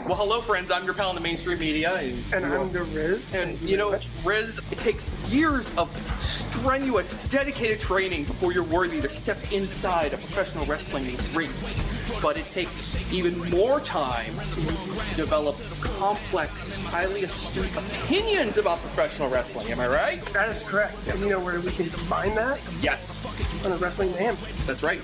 Well, hello, friends. I'm your pal in the mainstream media. And I'm the Riz. And, you know, Riz, it takes years of strenuous, dedicated training before you're worthy to step inside a professional wrestling ring. But it takes even more time to develop complex, highly astute opinions about professional wrestling. Am I right? That is correct. Yes. And you know where we can combine that? Yes. On a Wrestling Mayhem. That's right.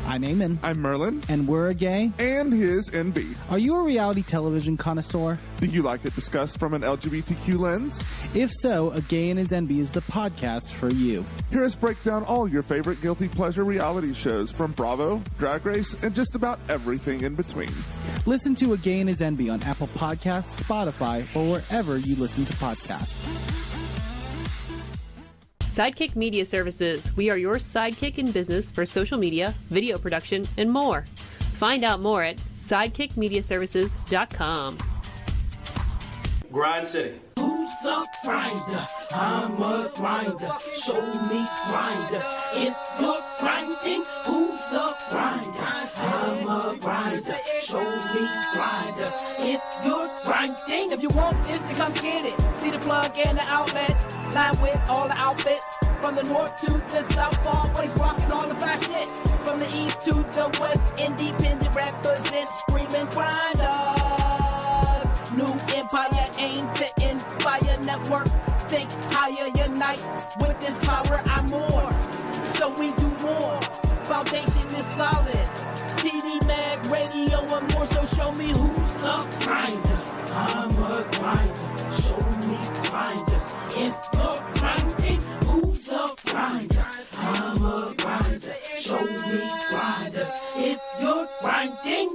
I'm Eamon. I'm Merlin. And we're a gay. And his NB. Are you a reality television connoisseur? Do you like it discussed from an LGBTQ lens? If so, A Gay and His NB is the podcast for you. Hear us break down all your favorite guilty pleasure reality shows from Bravo, Drag Race, and just about everything in between. Listen to A Gay and His NB on Apple Podcasts, Spotify, or wherever you listen to podcasts. Sidekick Media Services. We are your sidekick in business for social media, video production, and more. Find out more at sidekickmediaservices.com. Grind City. Who's a grinder? I'm a grinder. Show me grinders. If you're grinding, who's a grinder? I'm a grinder. Show me grinders. If you're grinding, if you want this, then come get it. See the plug and the outlet. Line with all the outfits. From the north to the south, always rocking all the flash shit. From the east to the west, independent represent, screaming grinders. New empire aim to inspire network. Think higher, unite. With this power, I'm more. So we do more. Foundation is solid. CD, mag, radio, and more. So show me who's a grinder. I'm a grinder. Show me grinders. If you're grinding, who's a grinder? I'm a grinder. Show me grinders. If you're grinding.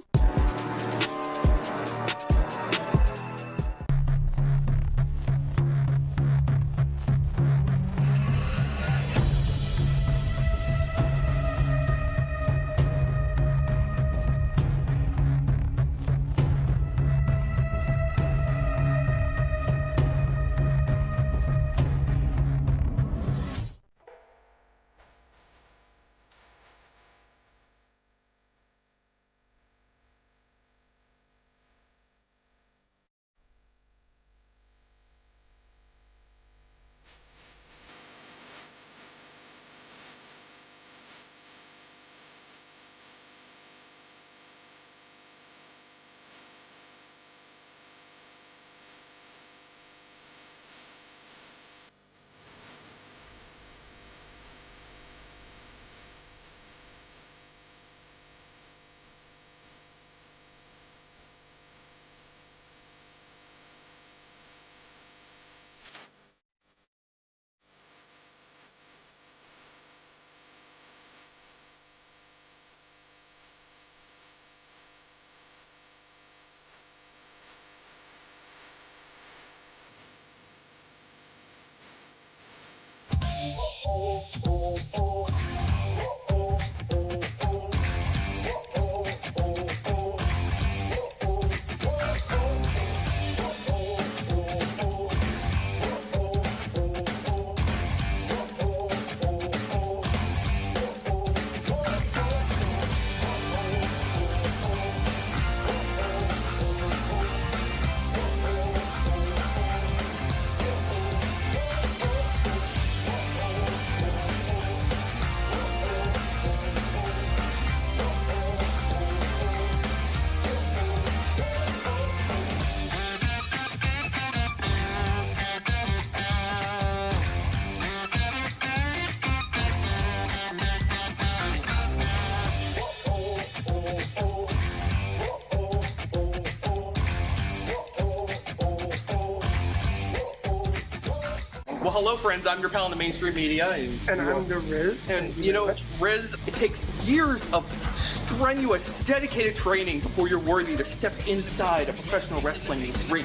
Well, hello, friends. I'm your pal in the mainstream media. And I'm the Riz. And, you know, Riz, it takes years of strenuous, dedicated training before you're worthy to step inside a professional wrestling ring.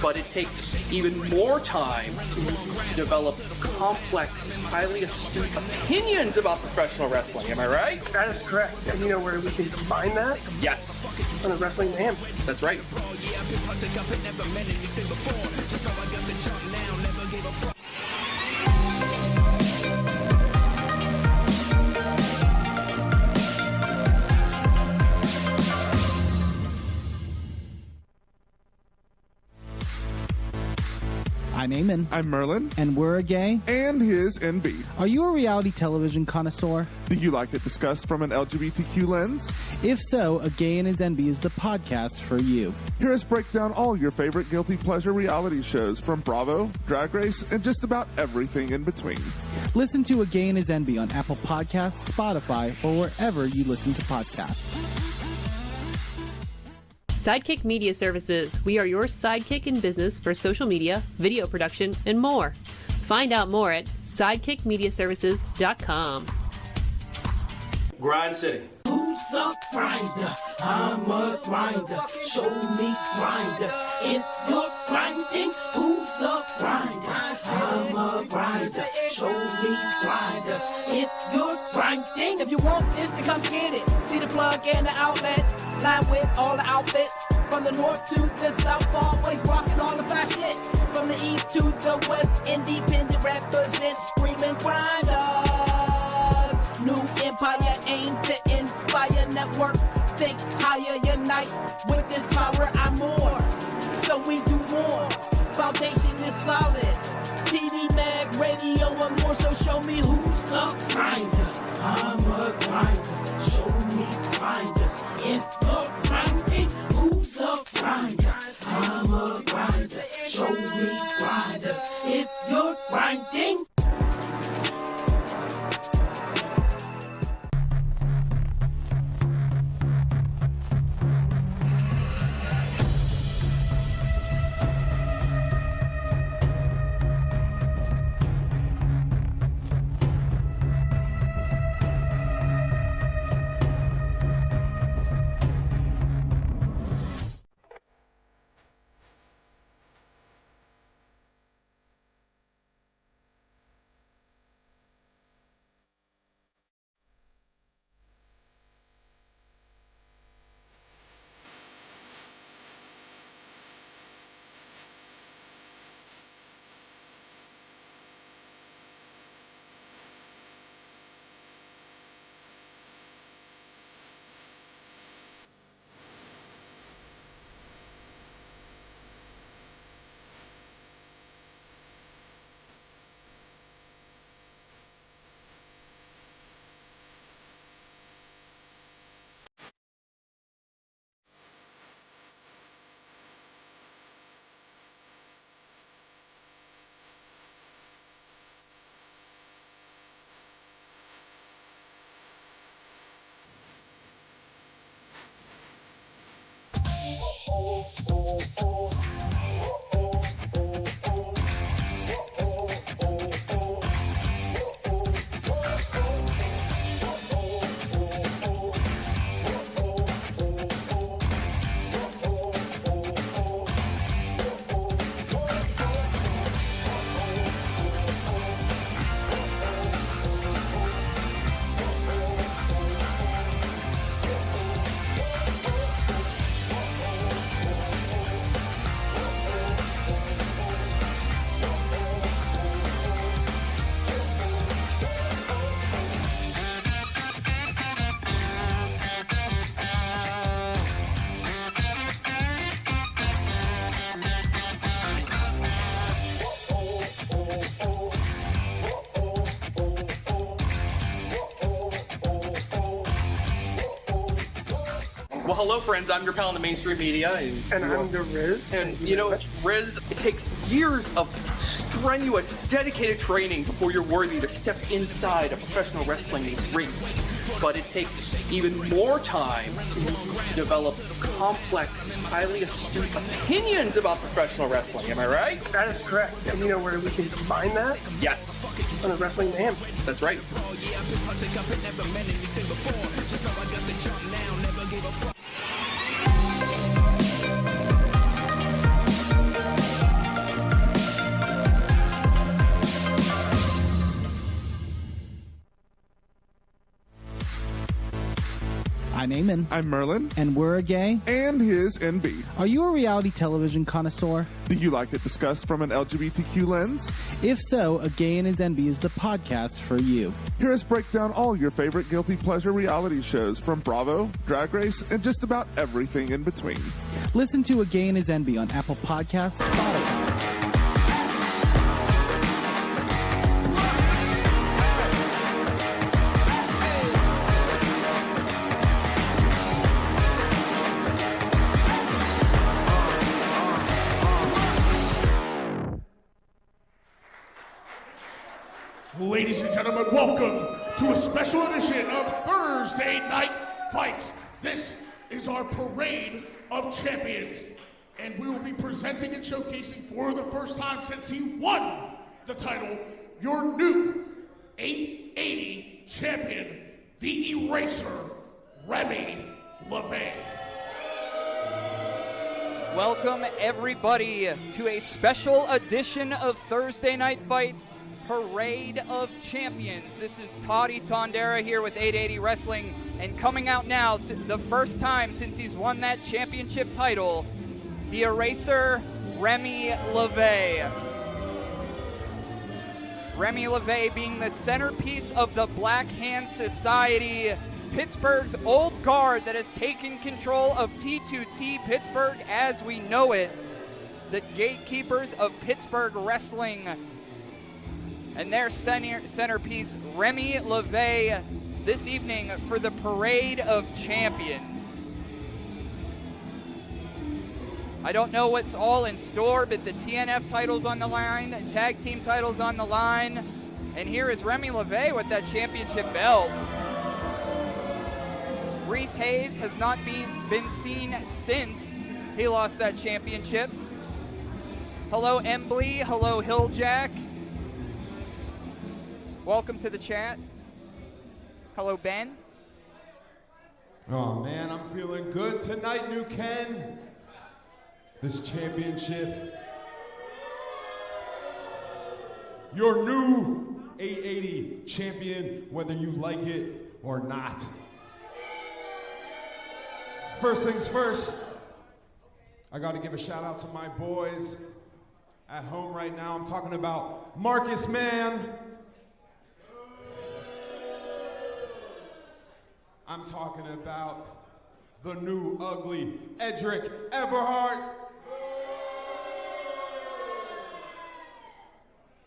but it takes even more time to develop complex, highly astute opinions about professional wrestling. Am I right? That is correct. And you know where we can combine that? Yes. On the Wrestling Mayhem. That's right. I'm Eamon. I'm Merlin. And we're a gay. And his NB. Are you a reality television connoisseur? Do you like it discussed from an LGBTQ lens? If so, A Gay and His NB is the podcast for you. Hear us break down all your favorite guilty pleasure reality shows from Bravo, Drag Race, and just about everything in between. Listen to A Gay and His NB on Apple Podcasts, Spotify, or wherever you listen to podcasts. Sidekick Media Services. We are your sidekick in business for social media, video production, and more. Find out more at sidekickmediaservices.com. Grind City. Who's a grinder? I'm a grinder. Show me grinders. If you're grinding, who's a grinder? I'm a grinder. Show me grinders. If you're grinding. If you want this, then come get it. See the plug and the outlet. Line with all the outfits. From the north to the south, always rocking all the fly shit. From the east to the west, independent represent screaming grinders. New empire aimed to inspire network. Think higher, unite. With this power, I'm more. So we do more. Foundation is solid. TV, mag, radio, and more. So show me who's a grinder. I'm a grinder. Show me grinders. If you're grinding, who's a grinder? I'm a grinder. Show me grinders. If you're grinding. Well, hello, friends. I'm your pal in the mainstream media. And I'm the Riz. And, you know, Riz, it takes years of strenuous, dedicated training before you're worthy to step inside a professional wrestling ring. But it takes even more time to develop complex, highly astute opinions about professional wrestling. Am I right? That is correct. And you know where we can combine that? Yes. On the Wrestling Mayhem. That's right. I'm Eamon. I'm Merlin. And we're a gay. And his NB. Are you a reality television connoisseur? Do you like it discussed from an LGBTQ lens? If so, A Gay and His NB is the podcast for you. Hear us break down all your favorite guilty pleasure reality shows from Bravo, Drag Race, and just about everything in between. Listen to A Gay and His NB on Apple Podcasts, Spotify. Ladies and gentlemen, welcome to a special edition of Thursday Night Fights. This is our Parade of Champions, and we will be presenting and showcasing for the first time since he won the title, your new 880 champion, the Eraser, Remy LaVey. Welcome, everybody, to a special edition of Thursday Night Fights, Parade of Champions. This is Toddy Tondera here with 880 Wrestling, and coming out now, the first time since he's won that championship title, the Eraser, Remy LaVey. Remy LaVey being the centerpiece of the Black Hand Society, Pittsburgh's old guard that has taken control of T2T Pittsburgh as we know it, the gatekeepers of Pittsburgh wrestling. And their centerpiece, Remy LaVey, this evening for the Parade of Champions. I don't know what's all in store, but the TNF title's on the line, tag team title's on the line, and here is Remy LaVey with that championship belt. Reese Hayes has not been seen since he lost that championship. Hello, Embley. Hello, Hilljack. Welcome to the chat. Hello, Ben. Oh, man, I'm feeling good tonight, New Ken. This championship. Your new 880 champion, whether you like it or not. First things first, I got to give a shout out to my boys at home right now. I'm talking about Marcus Mann. I'm talking about the new ugly Edric Everhart.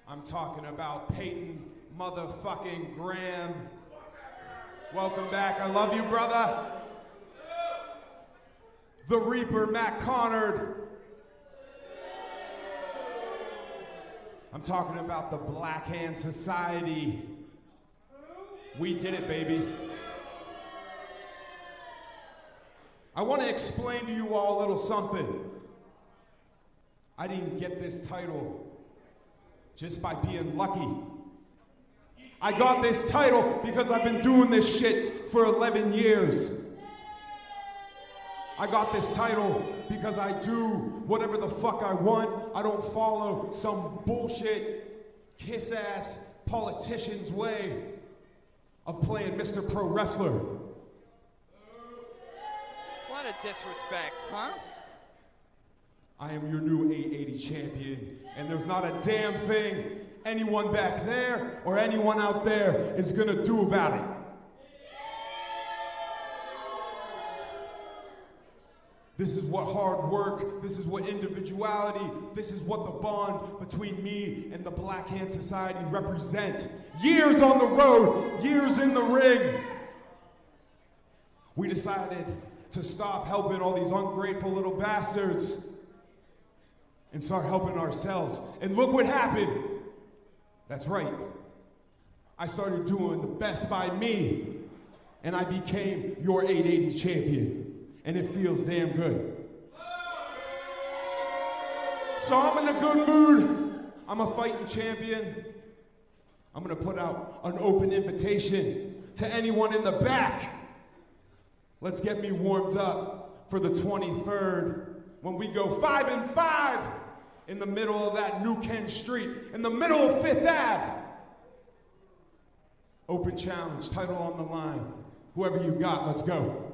I'm talking about Peyton motherfucking Graham. Welcome back. I love you, brother. The Reaper, Matt Connard. I'm talking about the Black Hand Society. We did it, baby. I want to explain to you all a little something. I didn't get this title just by being lucky. I got this title because I've been doing this shit for 11 years. I got this title because I do whatever the fuck I want. I don't follow some bullshit, kiss-ass politician's way of playing Mr. Pro Wrestler. What a disrespect, huh? I am your new 880 champion, and there's not a damn thing anyone back there or anyone out there is gonna do about it. This is what hard work, this is what individuality, this is what the bond between me and the Black Hand Society represent. Years on the road, years in the ring. We decided to stop helping all these ungrateful little bastards and start helping ourselves. And look what happened. That's right. I started doing the best by me, and I became your 880 champion. And it feels damn good. So I'm in a good mood. I'm a fighting champion. I'm gonna put out an open invitation to anyone in the back. Let's get me warmed up for the 23rd when we go 5-5 in the middle of that New Kent Street, in the middle of 5th Ave. Open challenge, title on the line. Whoever you got, let's go.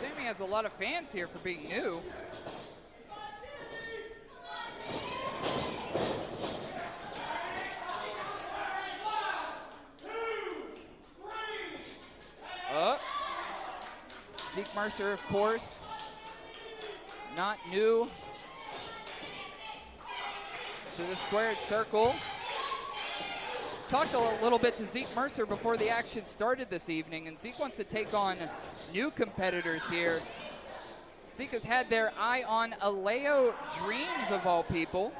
Sammy has a lot of fans here for being new. Zeke Mercer, of course, not new to the squared circle. Talked a little bit to Zeke Mercer before the action started this evening, and Zeke wants to take on new competitors here. Zeke has had their eye on Alao Dreams, of all people.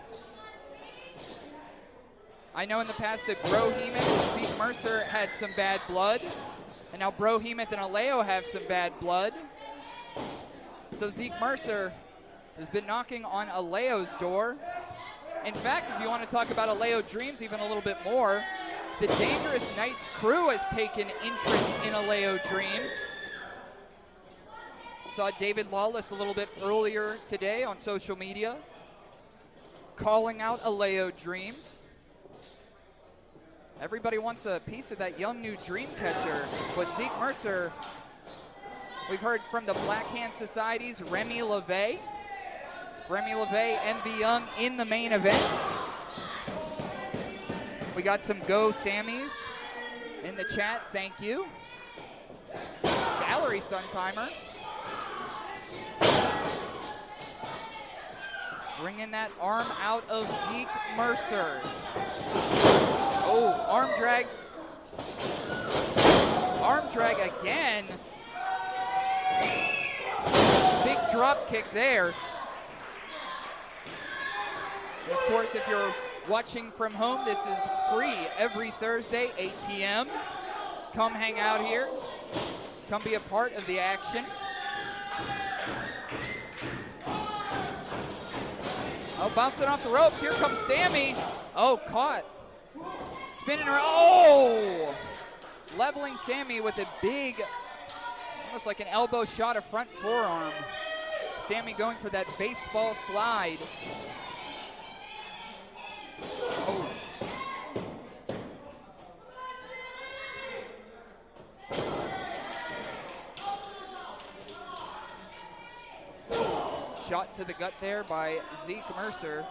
I know in the past that Brohemoth and Zeke Mercer had some bad blood, and now Brohemoth and Alao have some bad blood. So Zeke Mercer has been knocking on Alao's door. In fact, if you want to talk about Alao Dreams even a little bit more, the Dangerous Knights crew has taken interest in Alao Dreams. Saw David Lawless a little bit earlier today on social media calling out Alao Dreams. Everybody wants a piece of that young new dream catcher, but Zeke Mercer, we've heard from the Black Hand Society's Remy LaVey. Remy LaVey, MV Young in the main event. We got some Go Sammys in the chat, thank you. Gallery Suntheimer. Bringing that arm out of Zeke Mercer. Oh, arm drag. Arm drag again. Big drop kick there. And of course, if you're watching from home, this is free every Thursday, 8 p.m. Come hang out here. Come be a part of the action. Oh, bouncing off the ropes. Here comes Sammy. Oh, caught. Spinning her. Oh! Leveling Sammy with a big, almost like an elbow shot of front forearm. Sammy going for that baseball slide. Oh. Shot to the gut there by Zeke Mercer.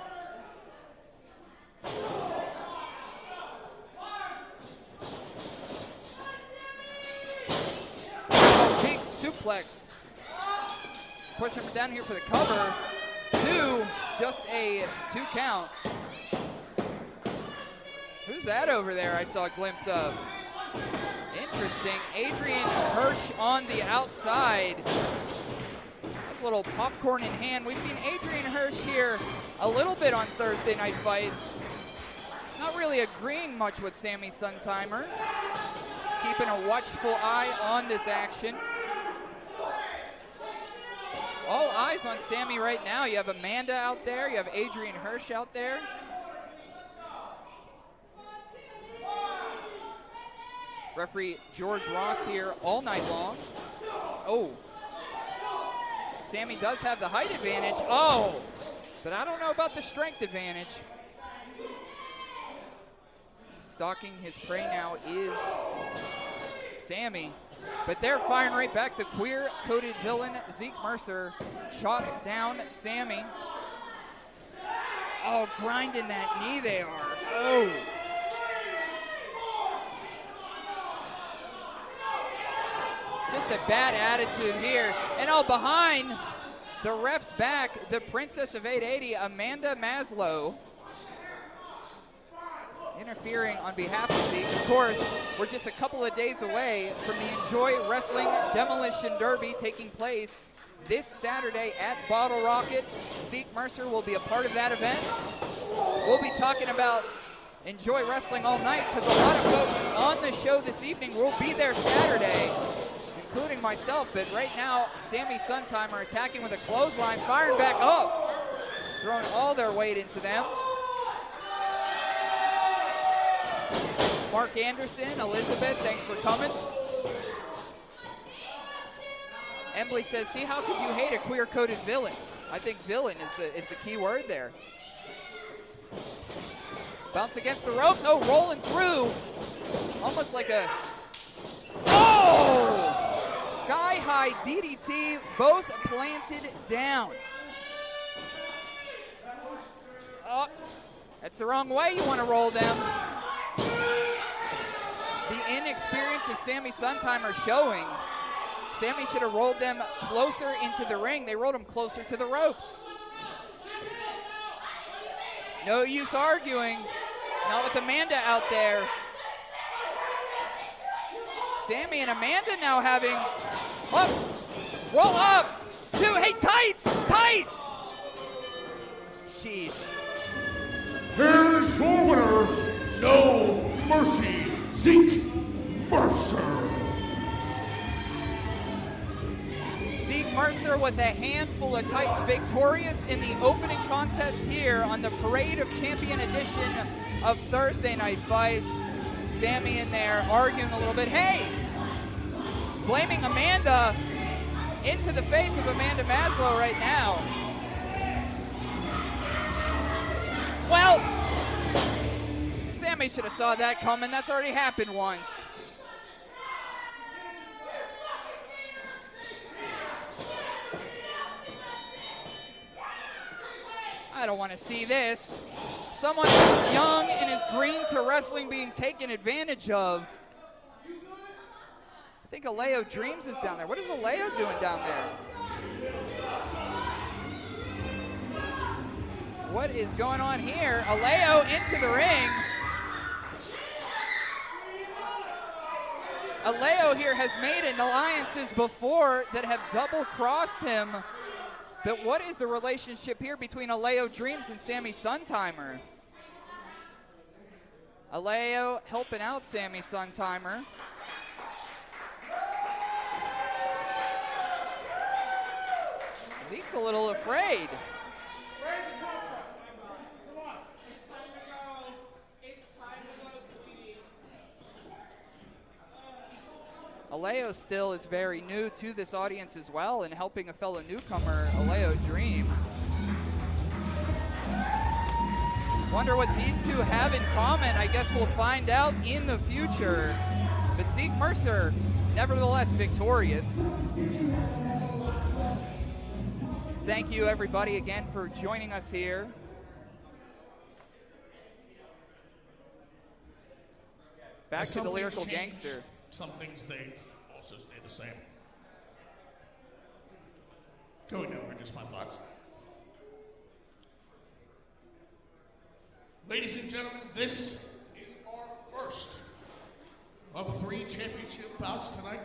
Oh, big suplex. Pushing him down here for the cover. Just a 2 count. Who's that over there I saw a glimpse of? Interesting. Adrian Hirsch on the outside. That's a little popcorn in hand. We've seen Adrian Hirsch here a little bit on Thursday Night Fights. Not really agreeing much with Sammy Suntheimer. Keeping a watchful eye on this action. All eyes on Sammy right now. You have Amanda out there. You have Adrian Hirsch out there. Referee George Ross here all night long. Oh. Sammy does have the height advantage. Oh. But I don't know about the strength advantage. Stalking his prey now is Sammy. But they're firing right back. The queer-coded villain, Zeke Mercer, chops down Sammy. Oh, grinding that knee they are. Oh. Just a bad attitude here. And behind the ref's back, the Princess of 880, Amanda Maslow, interfering on behalf of Zeke. Of course, we're just a couple of days away from the Enjoy Wrestling Demolition Derby taking place this Saturday at Bottle Rocket. Zeke Mercer will be a part of that event. We'll be talking about Enjoy Wrestling all night because a lot of folks on the show this evening will be there Saturday, including myself. But right now, Sammy Suntheimer attacking with a clothesline, firing back up, throwing all their weight into them. Mark Anderson, Elizabeth, thanks for coming. Emily says, see, how could you hate a queer-coded villain? I think villain is the key word there. Bounce against the ropes. Oh, rolling through. Almost like a... Oh! Sky knee-high DDT, both planted down. Oh, that's the wrong way you want to roll them. The inexperience of Sammy Suntheimer showing. Sammy should have rolled them closer into the ring. They rolled them closer to the ropes. No use arguing. Not with Amanda out there. Sammy and Amanda now having, roll up, 2, hey, tights. Sheesh. Here's your winner, no mercy, Zeke Mercer. Zeke Mercer with a handful of tights, victorious in the opening contest here on the Parade of Champion edition of Thursday Night Fights. Sammy in there arguing a little bit. Hey! Blaming Amanda into the face of Amanda Maslow right now. Well, Sammy should have saw that coming. That's already happened once. I don't want to see this. Someone young and is green to wrestling being taken advantage of. I think Alao Dreams is down there. What is Alao doing down there? What is going on here? Alao into the ring. Alao here has made alliances before that have double-crossed him. But what is the relationship here between Alao Dreams and Sammy Suntheimer? Alao helping out Sammy Suntheimer. Zeke's a little afraid. Alao still is very new to this audience as well, and helping a fellow newcomer, Alao Dreams. Wonder what these two have in common. I guess we'll find out in the future. But Zeke Mercer, nevertheless victorious. Thank you everybody again for joining us here. Back to the Lyrical Gangster. Some things they also stay the same. Going over just my thoughts. Ladies and gentlemen, this is our first of 3 championship bouts tonight.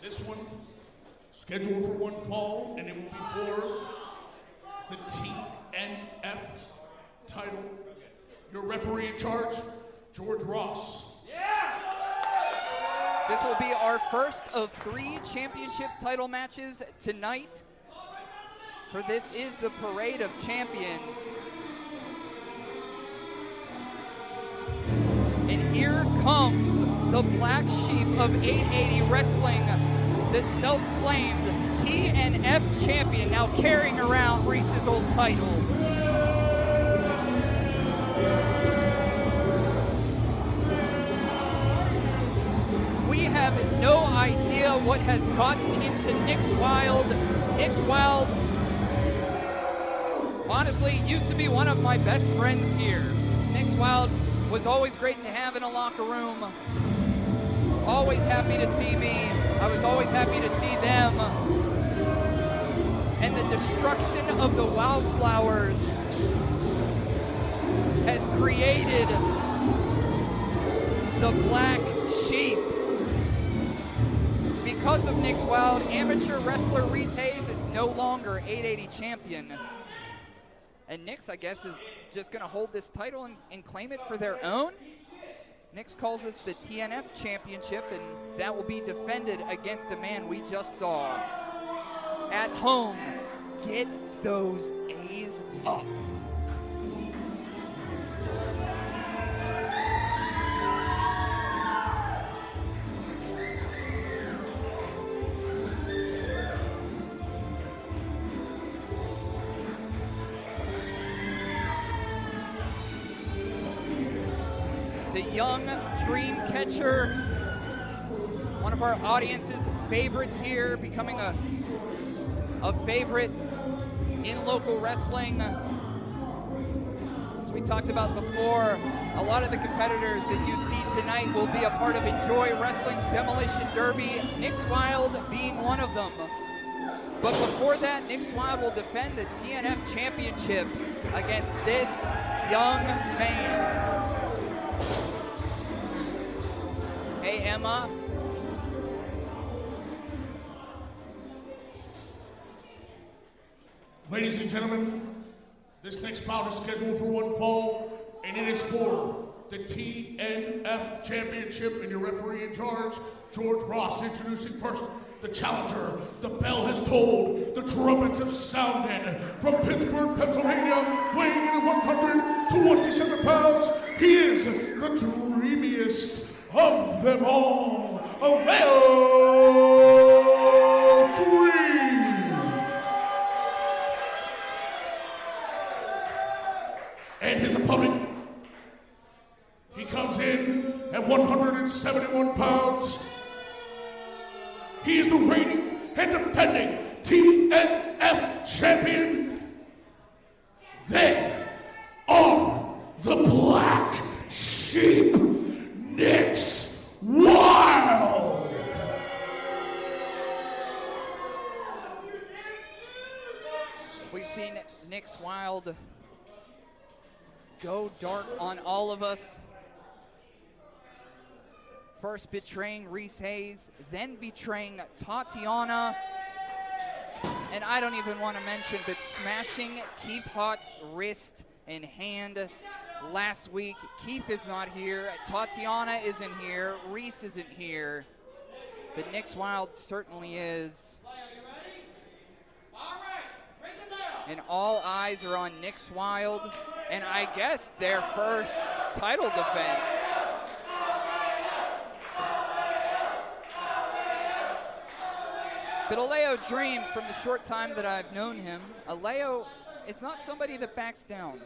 This one scheduled for one fall, and it will be for the TNF title. Your referee in charge, George Ross. This will be our first of 3 championship title matches tonight. For this is the Parade of Champions. And here comes the black sheep of 880 Wrestling, the self-claimed TNF champion, now carrying around Reese's old title. We have no idea what has gotten into Nick's Wilde. Nick's Wilde, honestly, used to be one of my best friends here. Nick's Wilde was always great to have in a locker room. Always happy to see me. I was always happy to see them. And the destruction of the wildflowers has created the black sheep. Because of Nick's Wilde, amateur wrestler Reese Hayes is no longer 880 champion. And Nick's, I guess, is just going to hold this title and claim it for their own. Nick's calls this the TNF Championship, and that will be defended against a man we just saw. At home, get those A's up. The young dream catcher, one of of our audience's favorites here, becoming a favorite in local wrestling. As we talked about before, a lot of the competitors that you see tonight will be a part of Enjoy Wrestling's Demolition Derby, Nick Wilde being one of them. But before that, Nick Wilde will defend the TNF Championship against this young man. Hey, Emma. Ladies and gentlemen, this next bout is scheduled for one fall, and it is for the TNF Championship, and your referee in charge, George Ross, introducing first the challenger. The bell has tolled, the trumpets have sounded. From Pittsburgh, Pennsylvania, weighing in at 127 pounds, he is the dreamiest of them all, Alao Dream. And his opponent, he comes in at 171 pounds. He is the reigning and defending TNF champion. They are the Black Sheep, Nick Wilde. We've seen Nick Wilde go dark on all of us. First betraying Reese Hayes, then betraying Tatiana. And I don't even want to mention, but smashing Keith Hart's wrist and hand last week. Keith is not here, Tatiana isn't here, Reese isn't here, but Nick Wilde certainly is. And all eyes are on Nick Wilde, and I guess their first title defense. But Alao dreams, from the short time that I've known him, Alao is not somebody that backs down.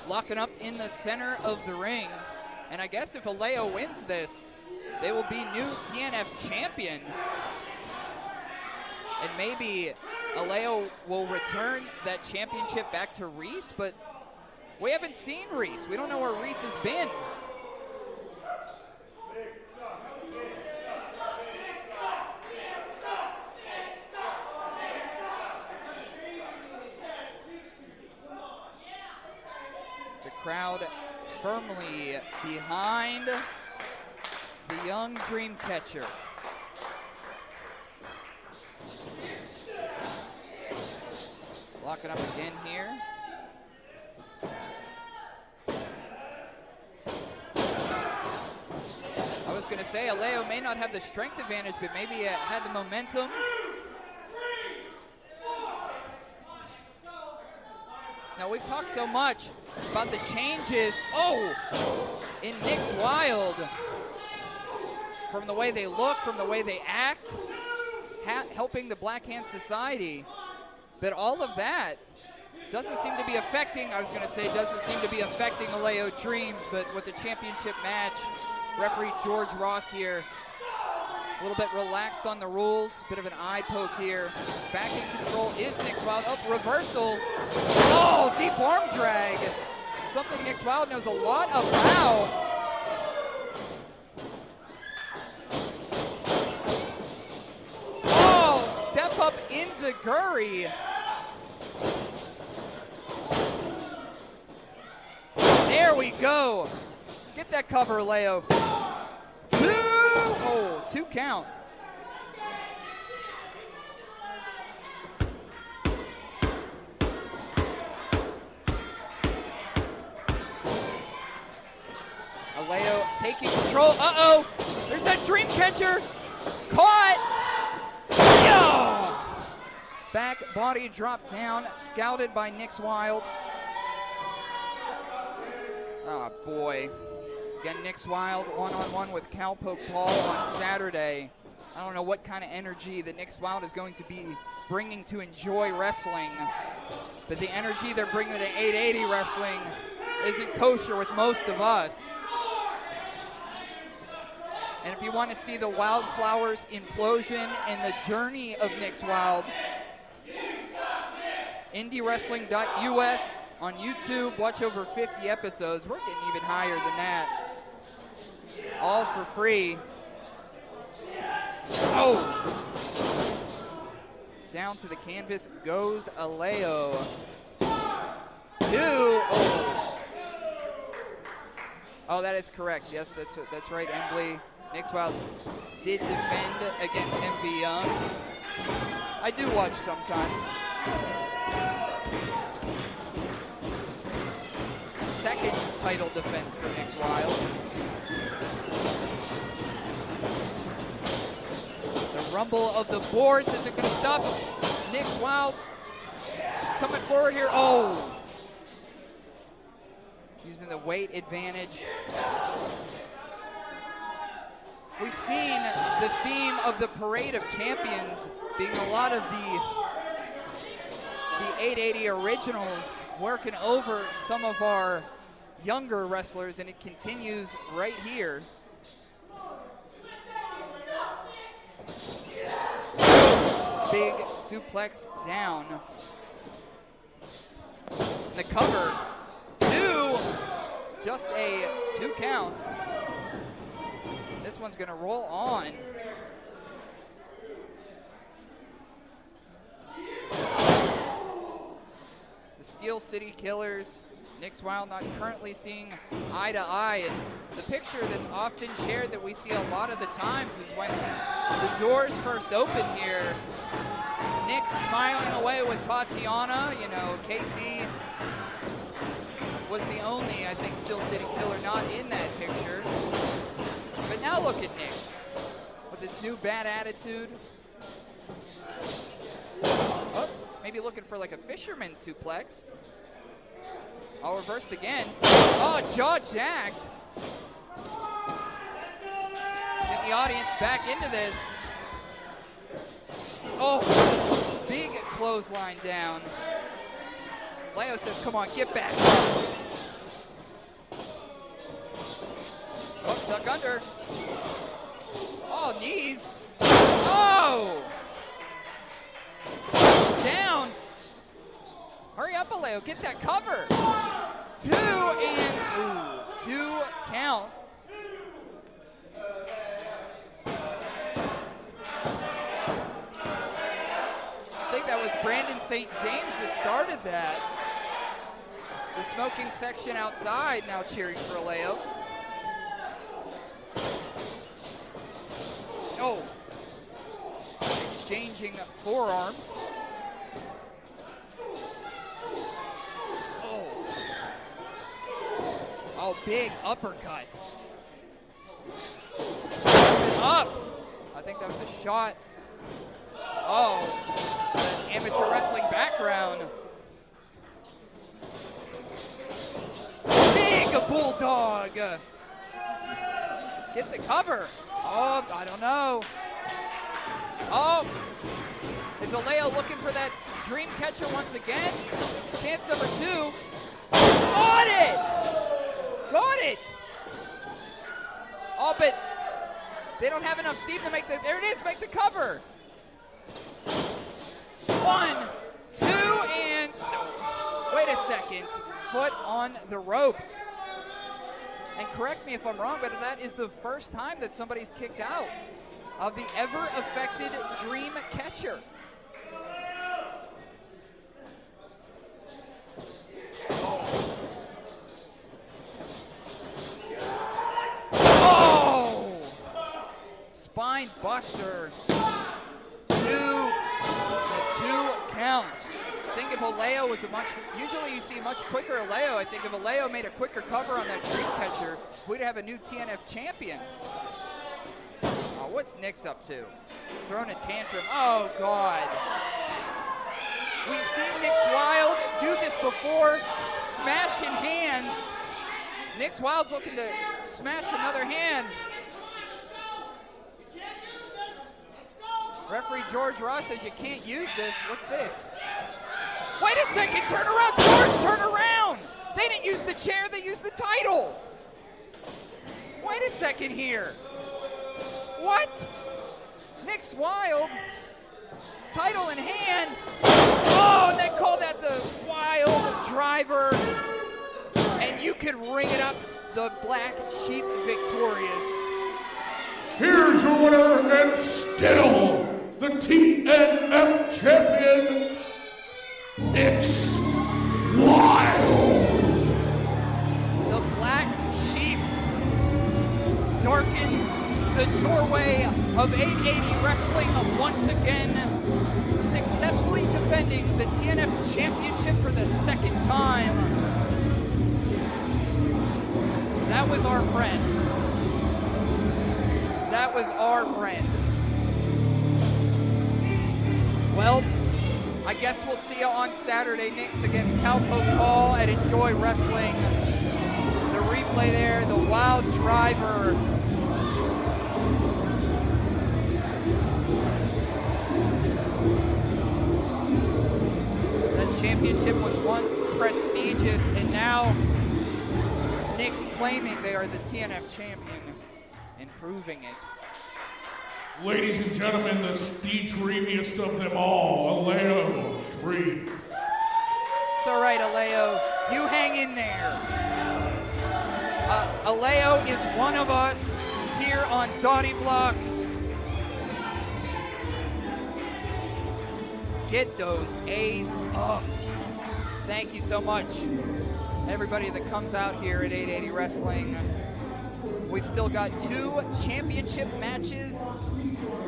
Locking up in the center of the ring. And I guess if Alao wins this, they will be new TNF champion. And maybe Alao will return that championship back to Reese, but we haven't seen Reese. We don't know where Reese has been. Crowd firmly behind the young dream catcher. Locking up again here. I was going to say Alao may not have the strength advantage, but maybe had the momentum. Now, we've talked so much about the changes, in Nick Wilde. From the way they look, from the way they act, helping the Black Hand Society. But all of that doesn't seem to be affecting, doesn't seem to be affecting Alao Dreams, but with the championship match, referee George Ross here, a little bit relaxed on the rules, bit of an eye poke here. Back in control is Nick Wilde. Reversal. Oh, deep arm drag. Something Nick Wilde knows a lot about. Oh, step up Inzaguri. There we go. Get that cover, Alao. Two count. Alao taking control. There's that dream catcher. Caught. Yeah. back body drop down, scouted by Nick's Wilde. Oh, boy. Again, Nick's Wilde one-on-one with Cowpoke Paul on Saturday. I don't know what kind of energy that Nick's Wilde is going to be bringing to enjoy wrestling, but the energy they're bringing to 880 wrestling isn't kosher with most of us. And if you want to see the Wildflowers implosion and the journey of Nick's Wilde, IndyWrestling.us on YouTube. Watch over 50 episodes. We're getting even higher than that. All for free. Oh! Down to the canvas goes Alao. 2. Oh, that is correct. Yes, that's right, Embley. Nick's Wilde did defend against MV Young. I do watch sometimes. Second title defense for Nick's Wilde. The rumble of the boards isn't going to stop Nick's Wilde coming forward here. Oh! Using the weight advantage. We've seen the theme of the Parade of Champions being a lot of the 880 originals working over some of our younger wrestlers, and it continues right here. Big suplex down. The cover. 2. Just a 2 count. This one's going to roll on. The Steel City Killers, Nick's Wilde not currently seeing eye to eye. And the picture that's often shared that we see a lot of the times is when the doors first open here. Nick's smiling away with Tatiana. You know, Casey was the only, I think, Steel City Killer not in that picture. But now look at Nick with his new bad attitude. Oh, maybe looking for like a fisherman suplex. All reversed again. Oh, jaw jacked. Get the audience back into this. Oh, big clothesline down. Leo says, come on, get back. Oh, duck under. Oh, knees. Oh! Down. Hurry up, Alao. Get that cover. 2 and 2 count. I think that was Brandon St. James that started that. The smoking section outside now cheering for Alao. Oh, exchanging forearms. Oh, big uppercut. Up. I think that was a shot. Oh, an amateur wrestling background. Big bulldog. Get the cover. Oh, I don't know. Oh, is Alao looking for that dream catcher once again? Chance number 2. Got it! Got it! Oh, but they don't have enough steam to make the, there it is, make the cover. 1, 2, and, wait a second. Foot on the ropes. And correct me if I'm wrong, but that is the first time that somebody's kicked out of the ever-affected dream catcher. Oh! Spine buster. 2 count. I think if Alao was usually you see much quicker Alao. I think if Alao made a quicker cover on that dream catcher, we'd have a new TNF champion. Oh, what's Nick's up to? Throwing a tantrum. Oh, God. We've seen Nick Wilde do this before, smashing hands. Nick Wilde's looking to smash another hand. Referee George Ross says you can't use this. What's this? Wait a second, turn around, George, turn around! They didn't use the chair, they used the title. Wait a second here. What? Nick Wilde, title in hand. Oh, and they called that the Wilde driver. And you could ring it up, the Black Sheep victorious. Here's your winner and still the TNF champion, Nick Wilde. The Black Sheep darkens the doorway of 880 Wrestling once again, successfully defending the TNF championship for the second time. That was our friend. That was our friend. Well, I guess we'll see you on Saturday, Knicks against Cowpoke Hall at Enjoy Wrestling. The replay there, the Wild driver. The championship was once prestigious, and now Knicks claiming they are the TNF champion and proving it. Ladies and gentlemen, the dreamiest of them all, Alao Dreams. It's all right, Alao. You hang in there. Alao is one of us here on Dottie Block. Get those A's up. Thank you so much, everybody that comes out here at 880 Wrestling. We've still got 2 championship matches.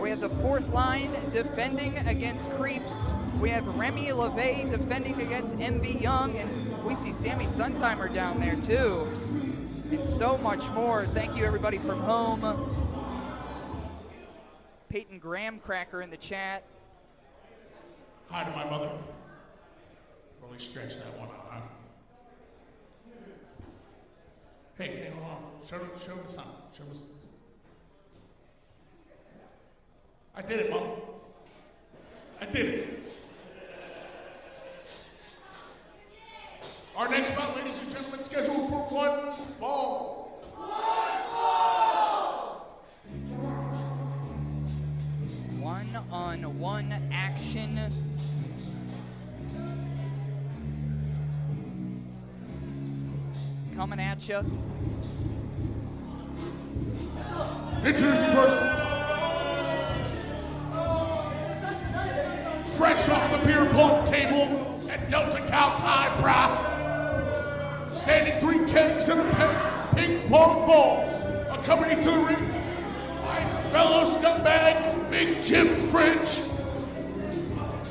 We have the fourth line defending against Creeps. We have Remy LaVey defending against MV Young. And we see Sammy Suntheimer down there too. And so much more. Thank you everybody from home. Peyton Graham Cracker in the chat. Hi to my mother. Really stretched that one out, huh? Hey, hold on. Show me something. Show me something. I did it, Mom. I did it. Our next bout, ladies and gentlemen, scheduled for one fall. One-on-one action. Coming at you. Introducing first. Fresh off the beer pong table at Delta Cal Tide Bra. Standing 3 kegs and a ping pong ball. Accompanied to the ring by fellow scumbag Big Jim Fridge.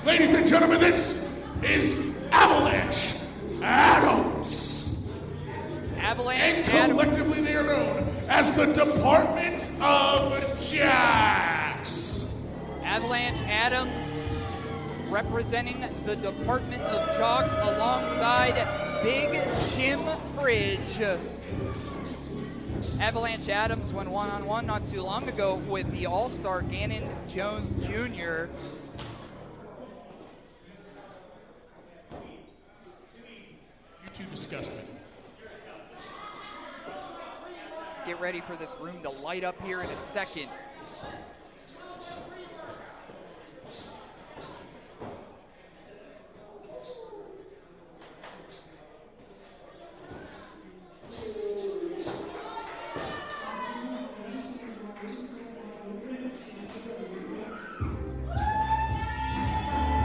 Ladies and gentlemen, this is Avalanche Adams. Avalanche and collectively they are known as the Department of Jacks. Avalanche Adams representing the Department of Jocks alongside Big Jim Fridge. Avalanche Adams went one-on-one not too long ago with the All-Star Gannon Jones Jr. You're too disgusting. Get ready for this room to light up here in a second.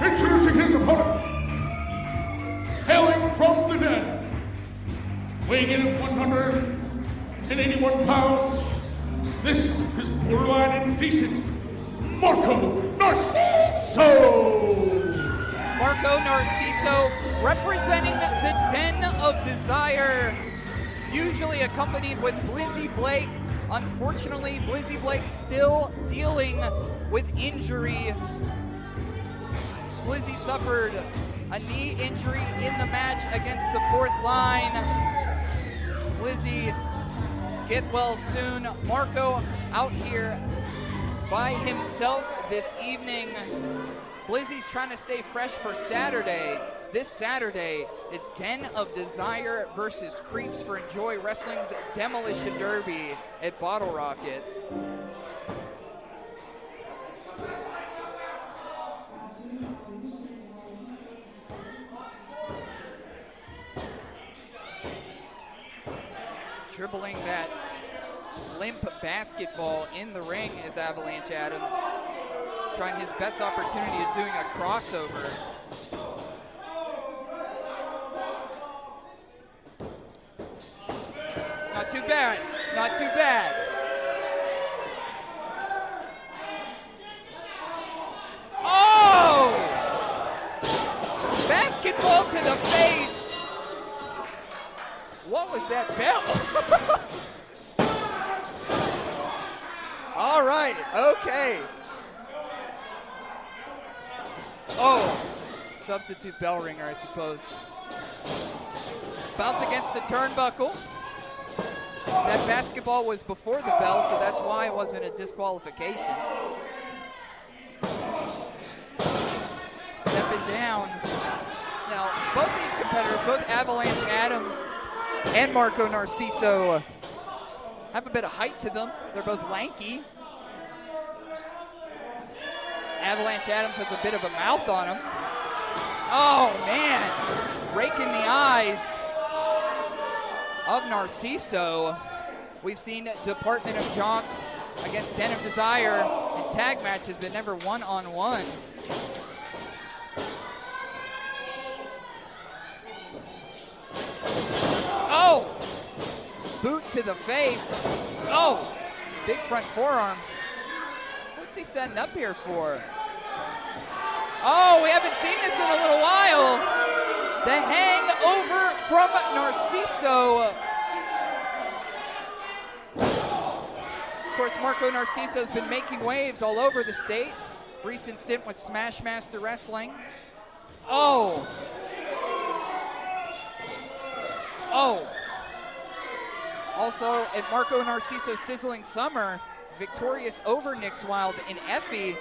Introducing his opponent, hailing from the dead, weighing in at 181 pounds, this is borderline indecent, Marco Narciso! Marco Narciso representing the Den of Desire, usually accompanied with Blizzy Blake. Unfortunately, Blizzy Blake still dealing with injury. Blizzy suffered a knee injury in the match against the fourth line. Lizzie, get well soon. Marco out here by himself this evening. Blizzy's trying to stay fresh for Saturday. This Saturday, it's Den of Desire versus Creeps for Enjoy Wrestling's Demolition Derby at Bottle Rocket. Dribbling that limp basketball in the ring is Avalanche Adams, trying his best opportunity of doing a crossover. Not too bad, not too bad. Oh! Basketball to the face. What was that bell? All right, okay. Oh, substitute bell ringer, I suppose. Bounce against the turnbuckle. That basketball was before the bell, so that's why it wasn't a disqualification. Stepping down. Now, both these competitors, both Avalanche Adams and Marco Narciso, have a bit of height to them. They're both lanky. Avalanche Adams has a bit of a mouth on him. Oh, man. Raking the eyes of Narciso. We've seen Department of Jonks against Den of Desire in tag matches, but never one-on-one. Oh! Boot to the face. Oh! Big front forearm. What's he setting up here for? Oh, we haven't seen this in a little while. The hang over from Narciso. Of course, Marco Narciso's been making waves all over the state. Recent stint with Smashmaster Wrestling. Oh. Oh. Also, at Marco Narciso Sizzling Summer, victorious over Nick's Wilde in Effie.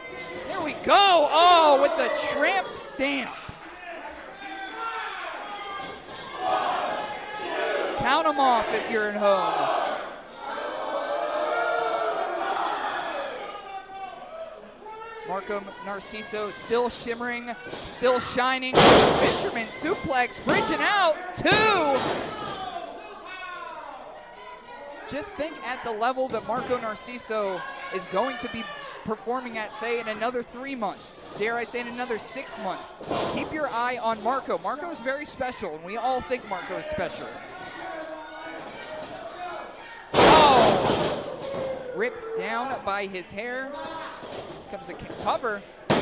There we go. Oh, with the tramp stamp. Count them off if you're at home. Marco Narciso still shimmering, still shining. Fisherman suplex, bridging out. 2. Just think at the level that Marco Narciso is going to be performing at, say, in another 3 months. Dare I say, in another 6 months. Keep your eye on Marco. Marco is very special, and we all think Marco is special. Oh! Ripped down by his hair. Comes a cover. 2.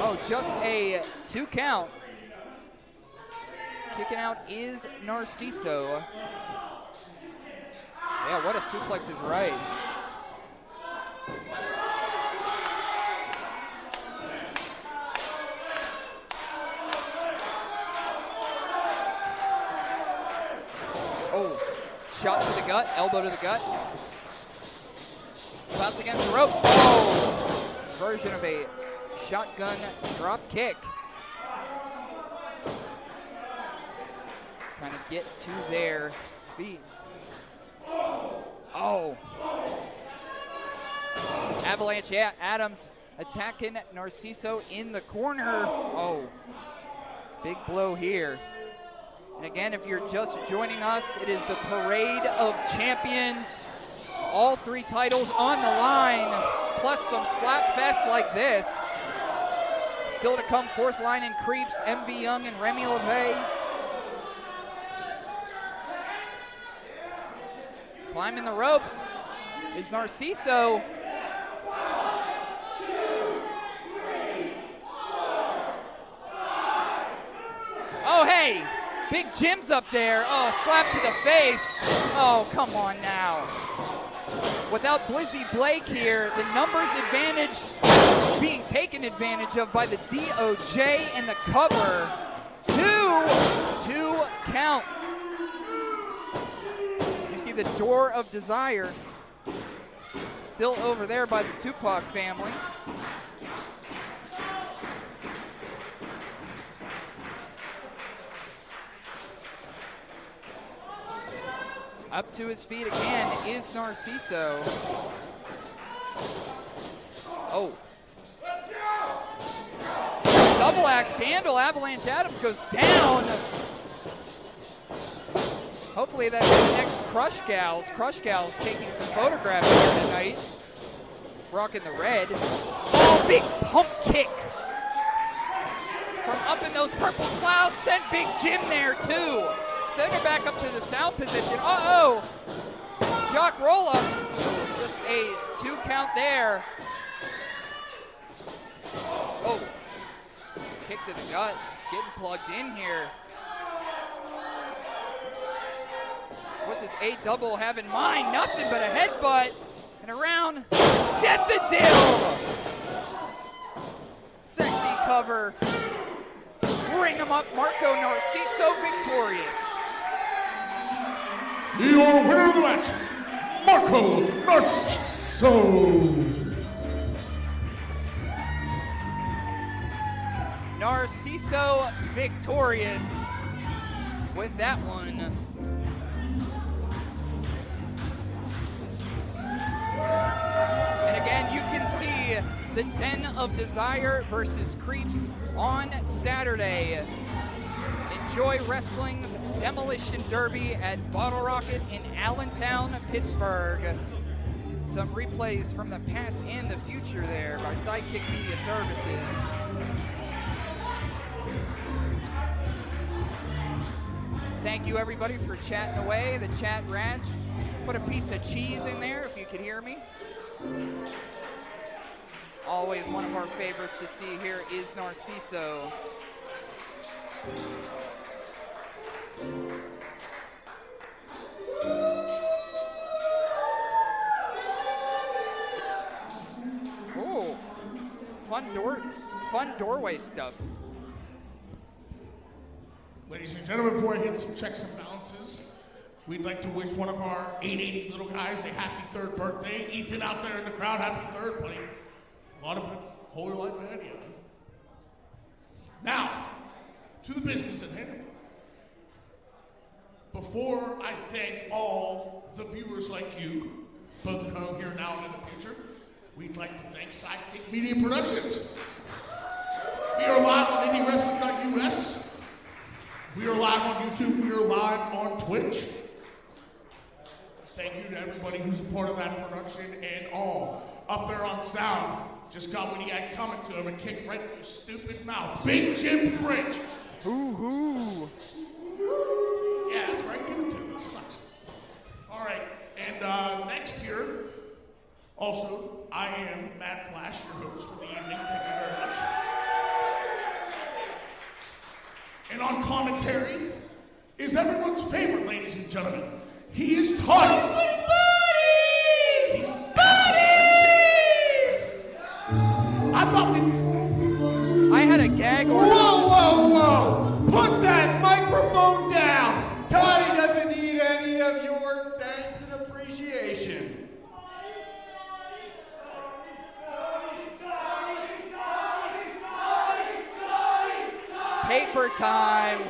Oh, just a 2 count. Kicking out is Narciso. Yeah, what a suplex is right. Oh, shot to the gut, elbow to the gut. Bounce against the ropes. Oh, version of a shotgun drop kick. Trying to get to their feet. Oh. Avalanche Adams attacking Narciso in the corner. Oh, big blow here. And again, if you're just joining us, it is the Parade of Champions. All 3 titles on the line, plus some slap fests like this. Still to come, 4th line and Creeps, MV Young and Remy LaVey. Climbing the ropes is Narciso. Oh, hey, big Jim's up there. Oh, slap to the face. Oh, come on now. without Blizzy Blake here, the numbers advantage being taken advantage of by the DOJ and the cover. 2 count. You see the Door of Desire still over there by the Tupac family. Up to his feet again is Narciso. Oh. Double axe handle. Avalanche Adams goes down. Hopefully that's the next Crush Gals. Crush Gals taking some photographs here tonight. Rocking the red. Oh, big pump kick. From up in those purple clouds. Sent Big Jim there too. Send her back up to the sound position. Uh-oh. Jock roll up. Just a 2 count there. Oh. Kick to the gut. Getting plugged in here. What does A double have in mind? Nothing but a headbutt. And around. Get the deal. Sexy cover. Ring him up. Marco Narciso victorious. Your winner of the match, Marco Narciso. Narciso victorious with that one. And again, you can see the Den of Desire versus Creeps on Saturday. Enjoy Wrestling's Demolition Derby at Bottle Rocket in Allentown, Pittsburgh. Some replays from the past and the future there by Sidekick Media Services. Thank you everybody for chatting away, the chat rats. Put a piece of cheese in there if you could hear me. Always one of our favorites to see here is Narciso. Oh, fun doorway stuff. Ladies and gentlemen, before I hit some checks and balances, we'd like to wish one of our 880 little guys a happy 3rd birthday. Ethan out there in the crowd, happy 3rd, buddy. A lot of it, whole your life ahead of you. Now, to the business at hand. Before I thank all the viewers like you, both at home here now and in the future, we'd like to thank Sidekick Media Productions. We are live on IndyWrestling.us. We are live on YouTube. We are live on Twitch. Thank you to everybody who's a part of that production and all. Up there on sound, just got what he had coming to him and kicked right in his stupid mouth. Big Jim French. Hoo-hoo. Yeah, that's right. Give it to him. It sucks. All right. And next here, also, I am Matt Flash, your host for the evening. Thank you very much. And on commentary is everyone's favorite, ladies and gentlemen. He is Toddy. Buddies! Buddies! I thought I had a gag order. Whoa! Put that microphone down! Toddy doesn't need any of your thanks and appreciation. Paper time.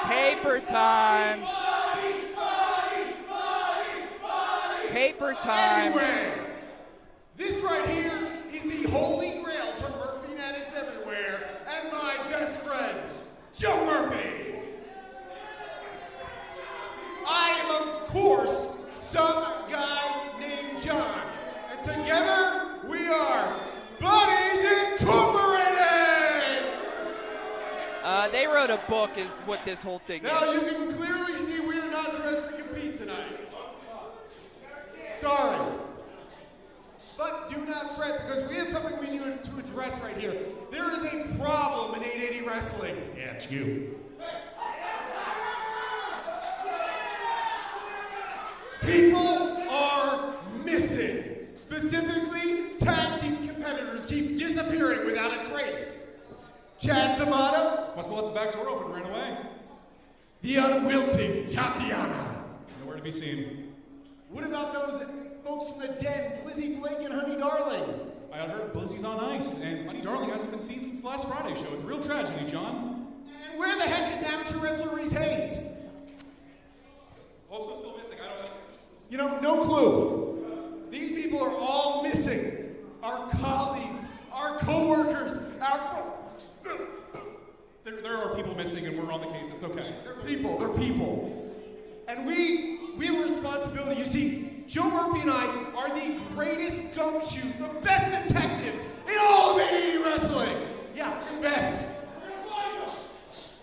Paper time. Paper time. Anyway, this right here is the holy grail to Murphy Natics everywhere, and my best friend, Joe Murphy. I am, of course, some guy named John, and together we are Buddies Incorporated! They wrote a book is what this whole thing now is. You can clearly see we are not dressed to compete tonight. Sorry. But do not fret, because we have something we need to address right here. There is a problem in 880 Wrestling. Yeah, it's you. People are missing. Yamada? Must have left the back door open and ran away. The unwilting Tatiana. Nowhere to be seen. What about those folks from the den, Blizzy, Blake, and Honey Darling? I heard Blizzy's on ice, and Honey Darling hasn't been seen since last Friday's show. It's a real tragedy, John. And where the heck is amateur wrestler Reese Hayes? Also still missing, I don't know. You know, no clue. These people are all missing. Our colleagues, our co-workers, our... There are people missing, and we're on the case. It's okay. They're people. And we have a responsibility. You see, Joe Murphy and I are the greatest gumshoes, the best detectives in all of 880 wrestling. Yeah, the best.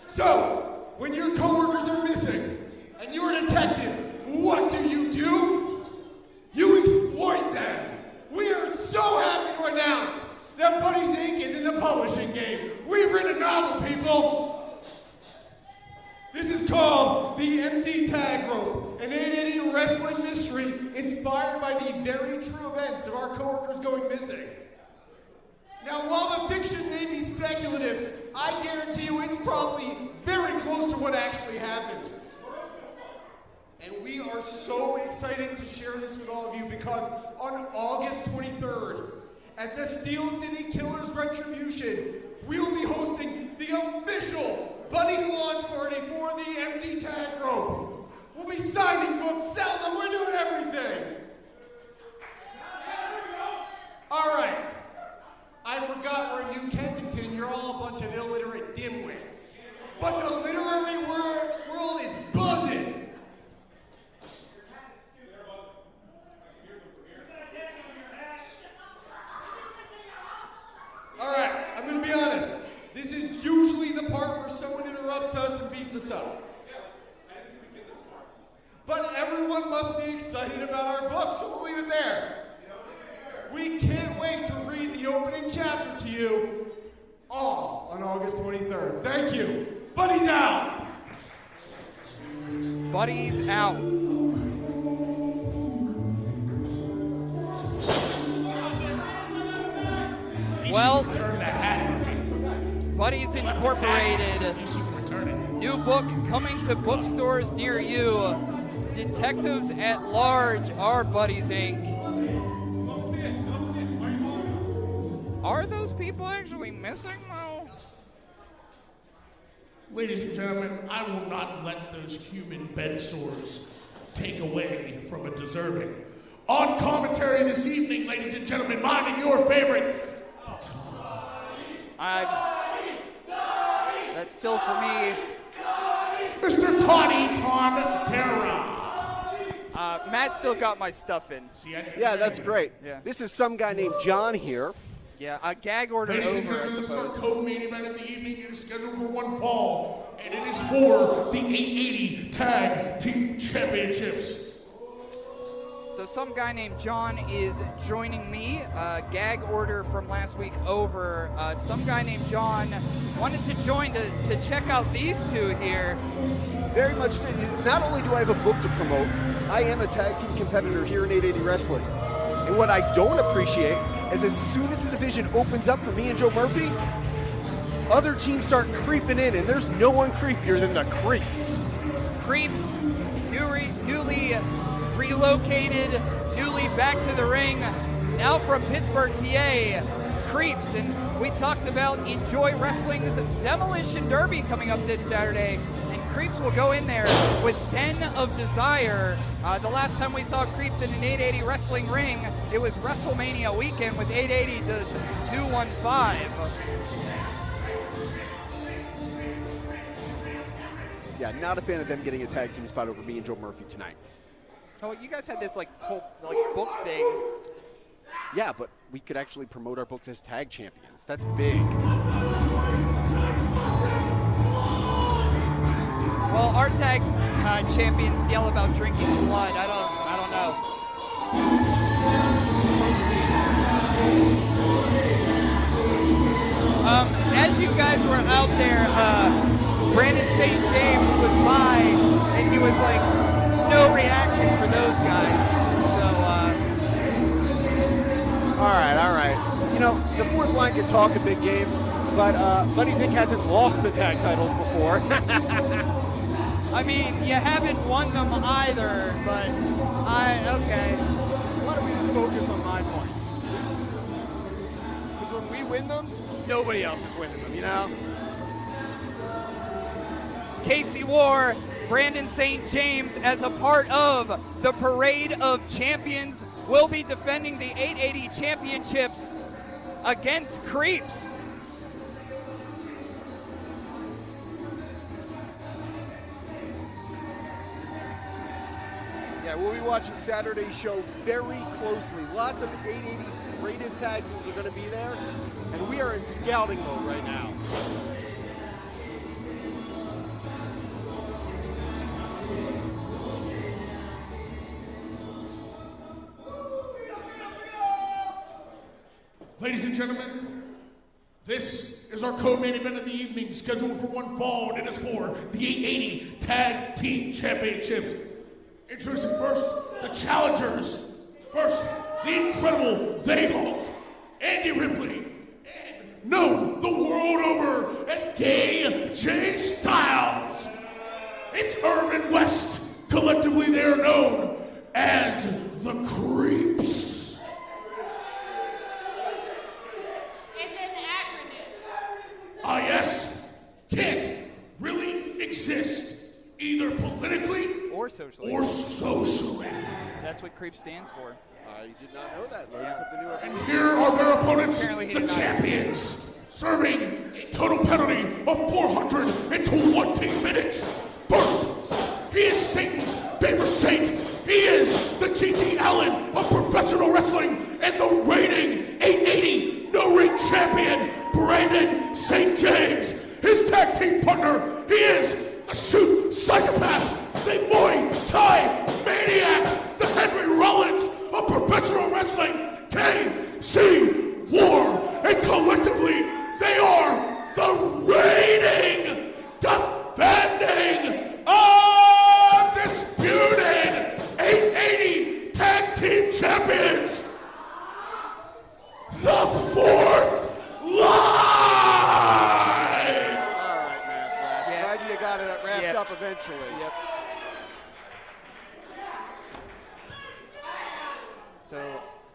So, when your coworkers are missing and you're a detective, what do? You exploit them. We are so happy to announce that Buddies Inc. is in the publishing game. We've written a novel, people. This is called The Empty Tag Rope, an 880 wrestling mystery inspired by the very true events of our coworkers going missing. Now, while the fiction may be speculative, I guarantee you it's probably very close to what actually happened. And we are so excited to share this with all of you because on August 23rd, at the Steel City Killers Retribution, we will be hosting the official Buddies launch party for the Empty Tag Rope. We'll be signing books, selling them, we're doing everything. All right. I forgot we're in New Kensington and you're all a bunch of illiterate dimwits. But the literary world is buzzing. All right, I'm going to be honest. This is usually the part where someone interrupts us and beats us up. But everyone must be excited about our book, so we'll leave it there. We can't wait to read the opening chapter to you all on August 23rd. Thank you. Buddies out. Buddies out. Well, Buddies Incorporated, new book coming to bookstores near you. Detectives at Large are Buddies Inc. Are those people actually missing, though? Ladies and gentlemen, I will not let those human bed sores take away from a deserving. On commentary this evening, ladies and gentlemen, mine and your favorite. That's still for me. Mr. Tawny Tom Terra. Matt still got my stuff in. Yeah, that's great. Yeah. This is some guy named John here. Yeah, a gag order over, I suppose. This is our co-main event of the evening. It is scheduled for one fall, and it is for the 880 Tag Team Championships. So some guy named John is joining me. Gag order from last week over. Some guy named John wanted to join to check out these two here. Very much. Not only do I have a book to promote, I am a tag team competitor here in 880 Wrestling. And what I don't appreciate is as soon as the division opens up for me and Joe Murphy, other teams start creeping in, and there's no one creepier than the Creeps. Creeps, newly relocated, newly back to the ring, now from Pittsburgh, PA, Creeps. And we talked about Enjoy Wrestling's Demolition Derby coming up this Saturday, and Creeps will go in there with Den of Desire. The last time we saw Creeps in an 880 wrestling ring, it was WrestleMania weekend with 880 does 215. Yeah, not a fan of them getting a tag team spot over me and Joe Murphy tonight. Oh, you guys had this whole book thing. Yeah, but we could actually promote our books as tag champions. That's big. Well, our tag champions yell about drinking blood. I don't know. As you guys were out there, Brandon St. James was by, and he was like, no reaction for those guys. So, all right. You know, the fourth line can talk a big game, but Buddy Zeke hasn't lost the tag titles before. I mean, you haven't won them either, but okay. Why don't we just focus on my points? Because when we win them, nobody else is winning them, you know? Casey War, Brandon St. James, as a part of the Parade of Champions, will be defending the 880 championships against Creeps. Yeah, we'll be watching Saturday's show very closely. Lots of 880's greatest tag teams are going to be there, and we are in scouting mode right now. Ladies and gentlemen, this is our co-main event of the evening, scheduled for one fall, and it is for the 880 Tag Team Championships. Introducing first, the challengers. First, the incredible They-Hulk, Andy Ripley, and known the world over as Gay J Styles. It's Irvin West. Collectively, they are known as the Creeps. Yes, can't really exist, either politically or socially. That's what CREEP stands for. I did not know that. Learned something new every And week. here are their opponents, Apparently the champions, serving a total penalty of 420 minutes. First, he is Satan's favorite saint. He is the T.T. Allen of professional wrestling and the reigning 880 no-ring champion, Brandon St. James. His tag team partner, he is a shoot psychopath, the Muay Thai maniac, the Henry Rollins of professional wrestling, KC War. And collectively, they are the reigning, defending, undisputed 880 tag team champions. The fourth line. All right, man, Flash. Glad you got it wrapped up eventually. Yep. So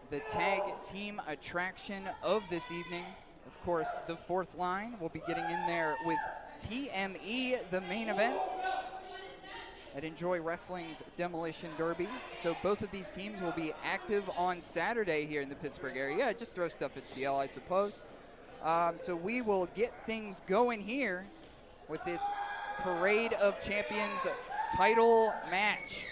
the tag team attraction of this evening, of course, the fourth line will be getting in there with TME, the main event at Enjoy Wrestling's Demolition Derby. So both of these teams will be active on Saturday here in the Pittsburgh area. Yeah, just throw stuff at CL, I suppose. So we will get things going here with this Parade of Champions title match.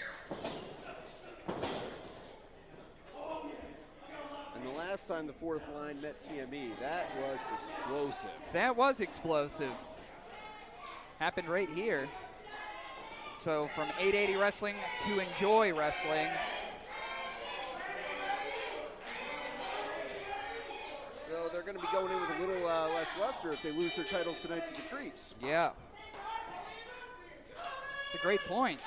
And the last time the fourth line met TME, that was explosive. That was explosive. Happened right here. So from 880 Wrestling to Enjoy Wrestling. No, they're going to be going in with a little less luster if they lose their titles tonight to the Creeps. Yeah. It's a great point.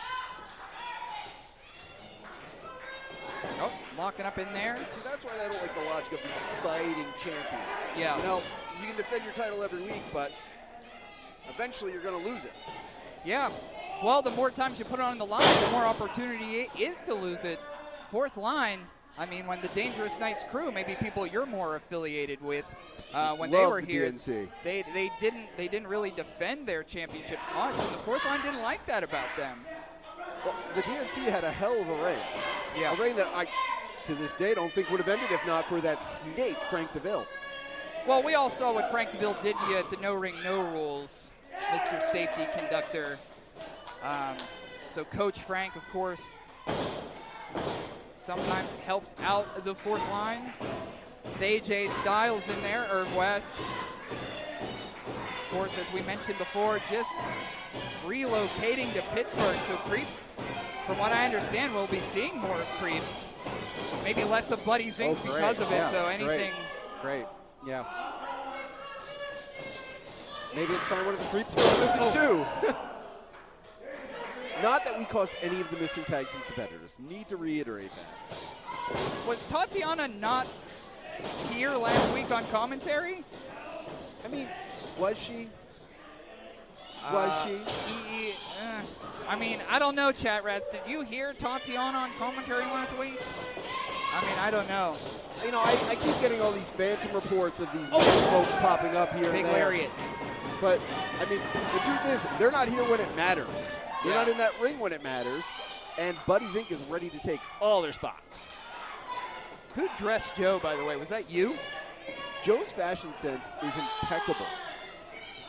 Oh, locking up in there. See, that's why I don't like the logic of these fighting champions. Yeah. You know, you can defend your title every week, but eventually you're going to lose it. Yeah. Well, the more times you put it on the line, the more opportunity it is to lose it. Fourth line, I mean, when the Dangerous Knights crew, maybe people you're more affiliated with, when they were here, DNC. they didn't really defend their championships much, and the fourth line didn't like that about them. Well, the DNC had a hell of a reign. Yeah. A reign that I, to this day, don't think would have ended if not for that snake, Frank DeVille. Well, we all saw what Frank DeVille did to you at the No Ring, No Rules, Mr. Safety Conductor. So Coach Frank, of course, sometimes helps out the fourth line. AJ Styles in there, Irv West. Of course, as we mentioned before, just relocating to Pittsburgh. So Creeps, from what I understand, we'll be seeing more of Creeps. Maybe less of Buddy Zink because of it. Yeah, so anything. Great. Yeah. Maybe it's time one of the Creeps goes missing too. Not that we caused any of the missing tag team competitors. Need to reiterate that. Was Tatiana not here last week on commentary? I mean, Was she? I mean, I don't know, Chat Rats. Did you hear Tatiana on commentary last week? I mean, I don't know. You know, I keep getting all these phantom reports of these folks popping up here Big and there. lariat. But, I mean, the truth is, they're not here when it matters. They're not in that ring when it matters. And Buddy's Inc. is ready to take all their spots. Who dressed Joe, by the way? Was that you? Joe's fashion sense is impeccable.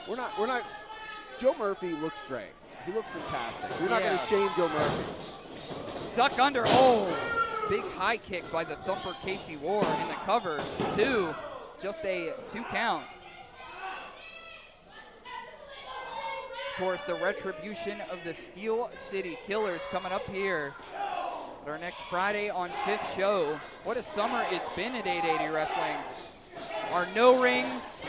We're not. Joe Murphy looked great. He looked fantastic. We're not going to shame Joe Murphy. Duck under. Oh, big high kick by the thumper Casey Ward in the cover. 2, just a 2 count. Of course, the retribution of the Steel City Killers coming up here at our next Friday on 5th show. What a summer it's been at 880 Wrestling. Our no rings,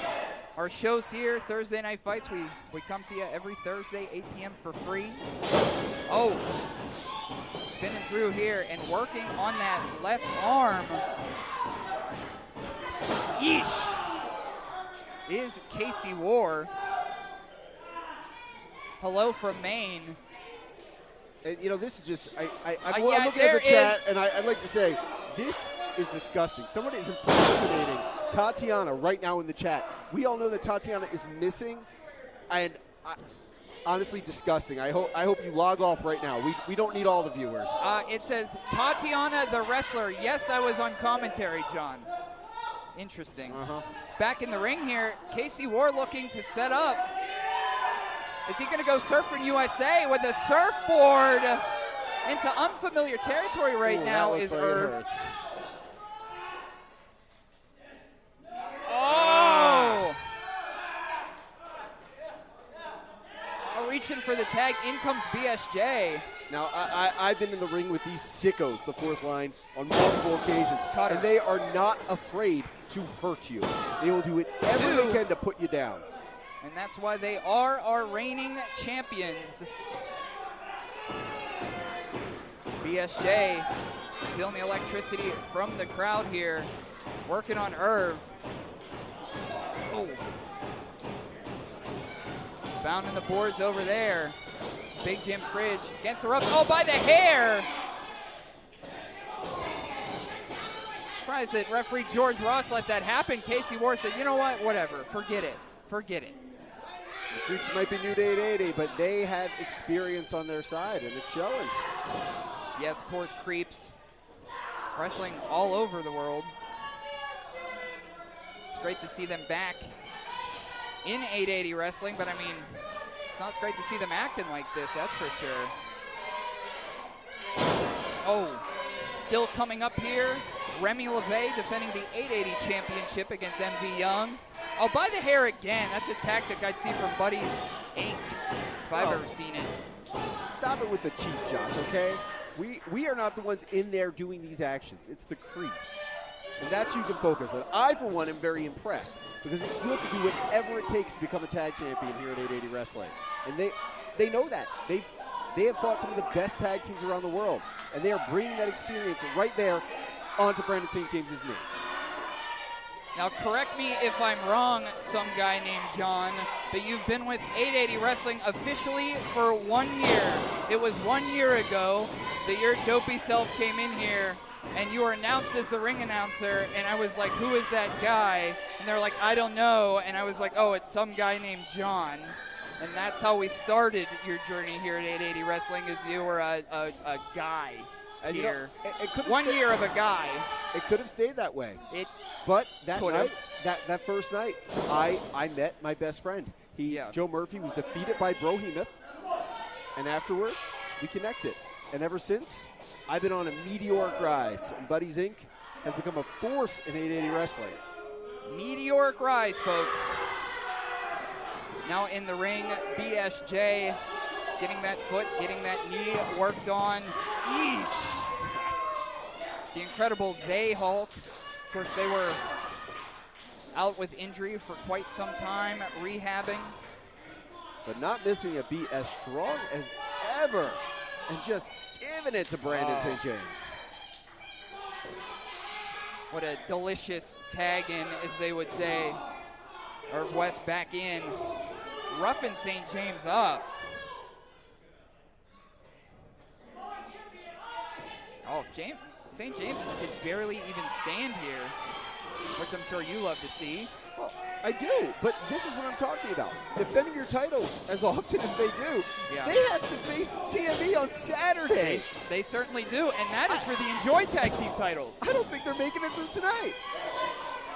our shows here, Thursday Night Fights. We come to you every Thursday, 8 p.m. for free. Oh, spinning through here and working on that left arm. Yeesh, is Casey Ward. Hello from Maine. And, you know, this is just, I'm looking at the chat, and I'd like to say, this is disgusting. Someone is impersonating Tatiana right now in the chat. We all know that Tatiana is missing, and honestly, disgusting. I hope you log off right now. We don't need all the viewers. It says, Tatiana the wrestler. Yes, I was on commentary, John. Interesting. Back in the ring here, Casey Ward looking to set up. Is he going to go Surfing USA with a surfboard into unfamiliar territory right now? Is Irv. Oh! Reaching for the tag. In comes BSJ. Now, I've been in the ring with these sickos, the fourth line, on multiple occasions. And they are not afraid to hurt you. They will do whatever they can to put you down. And that's why they are our reigning champions. BSJ feeling the electricity from the crowd here. Working on Irv. Oh. Bounding the boards over there. Big Jim Fridge against the ropes. Oh, by the hair. Surprised that referee George Ross let that happen. Casey Ward said, you know what, whatever, forget it. Forget it. The Creeps might be new to 880, but they have experience on their side, and it's showing. Yes, of course, Creeps. Wrestling all over the world. It's great to see them back in 880 Wrestling, but I mean, it's not great to see them acting like this, that's for sure. Oh, still coming up here, Remy LaVey defending the 880 championship against MV Young. Oh, by the hair again. That's a tactic I'd see from Buddy's Inc. if I've ever seen it. Stop it with the cheap shots, okay? We are not the ones in there doing these actions. It's the Creeps. And that's who you can focus on. I, for one, am very impressed because you have to do whatever it takes to become a tag champion here at 880 Wrestling. And they know that. They have fought some of the best tag teams around the world. And they are bringing that experience right there onto Brandon St. James's knee. Now, correct me if I'm wrong, some guy named John, but you've been with 880 Wrestling officially for 1 year. It was 1 year ago that your dopey self came in here, and you were announced as the ring announcer, and I was like, who is that guy? And they're like, I don't know. And I was like, oh, it's some guy named John. And that's how we started your journey here at 880 Wrestling, is you were a guy. And here. You know, it 1 year of a guy. It could have stayed that way. But that night, that first night, I met my best friend. Joe Murphy was defeated by Brohemoth, and afterwards we connected. And ever since, I've been on a meteoric rise. And Buddy's Inc. has become a force in 880 Wrestling. Meteoric rise, folks. Now in the ring, BSJ getting that foot, getting that knee worked on. Eesh. The incredible Hulk. Of course, they were out with injury for quite some time, rehabbing. But not missing a beat as strong as ever. And just giving it to Brandon St. James. What a delicious tag in, as they would say. Irv West back in, roughing St. James up. Oh, St. James could barely even stand here, which I'm sure you love to see. Well, I do, but this is what I'm talking about. Defending your titles as often as they do. Yeah. They have to face TME on Saturday. They certainly do, and that is for the Enjoy Tag Team titles. I don't think they're making it through tonight.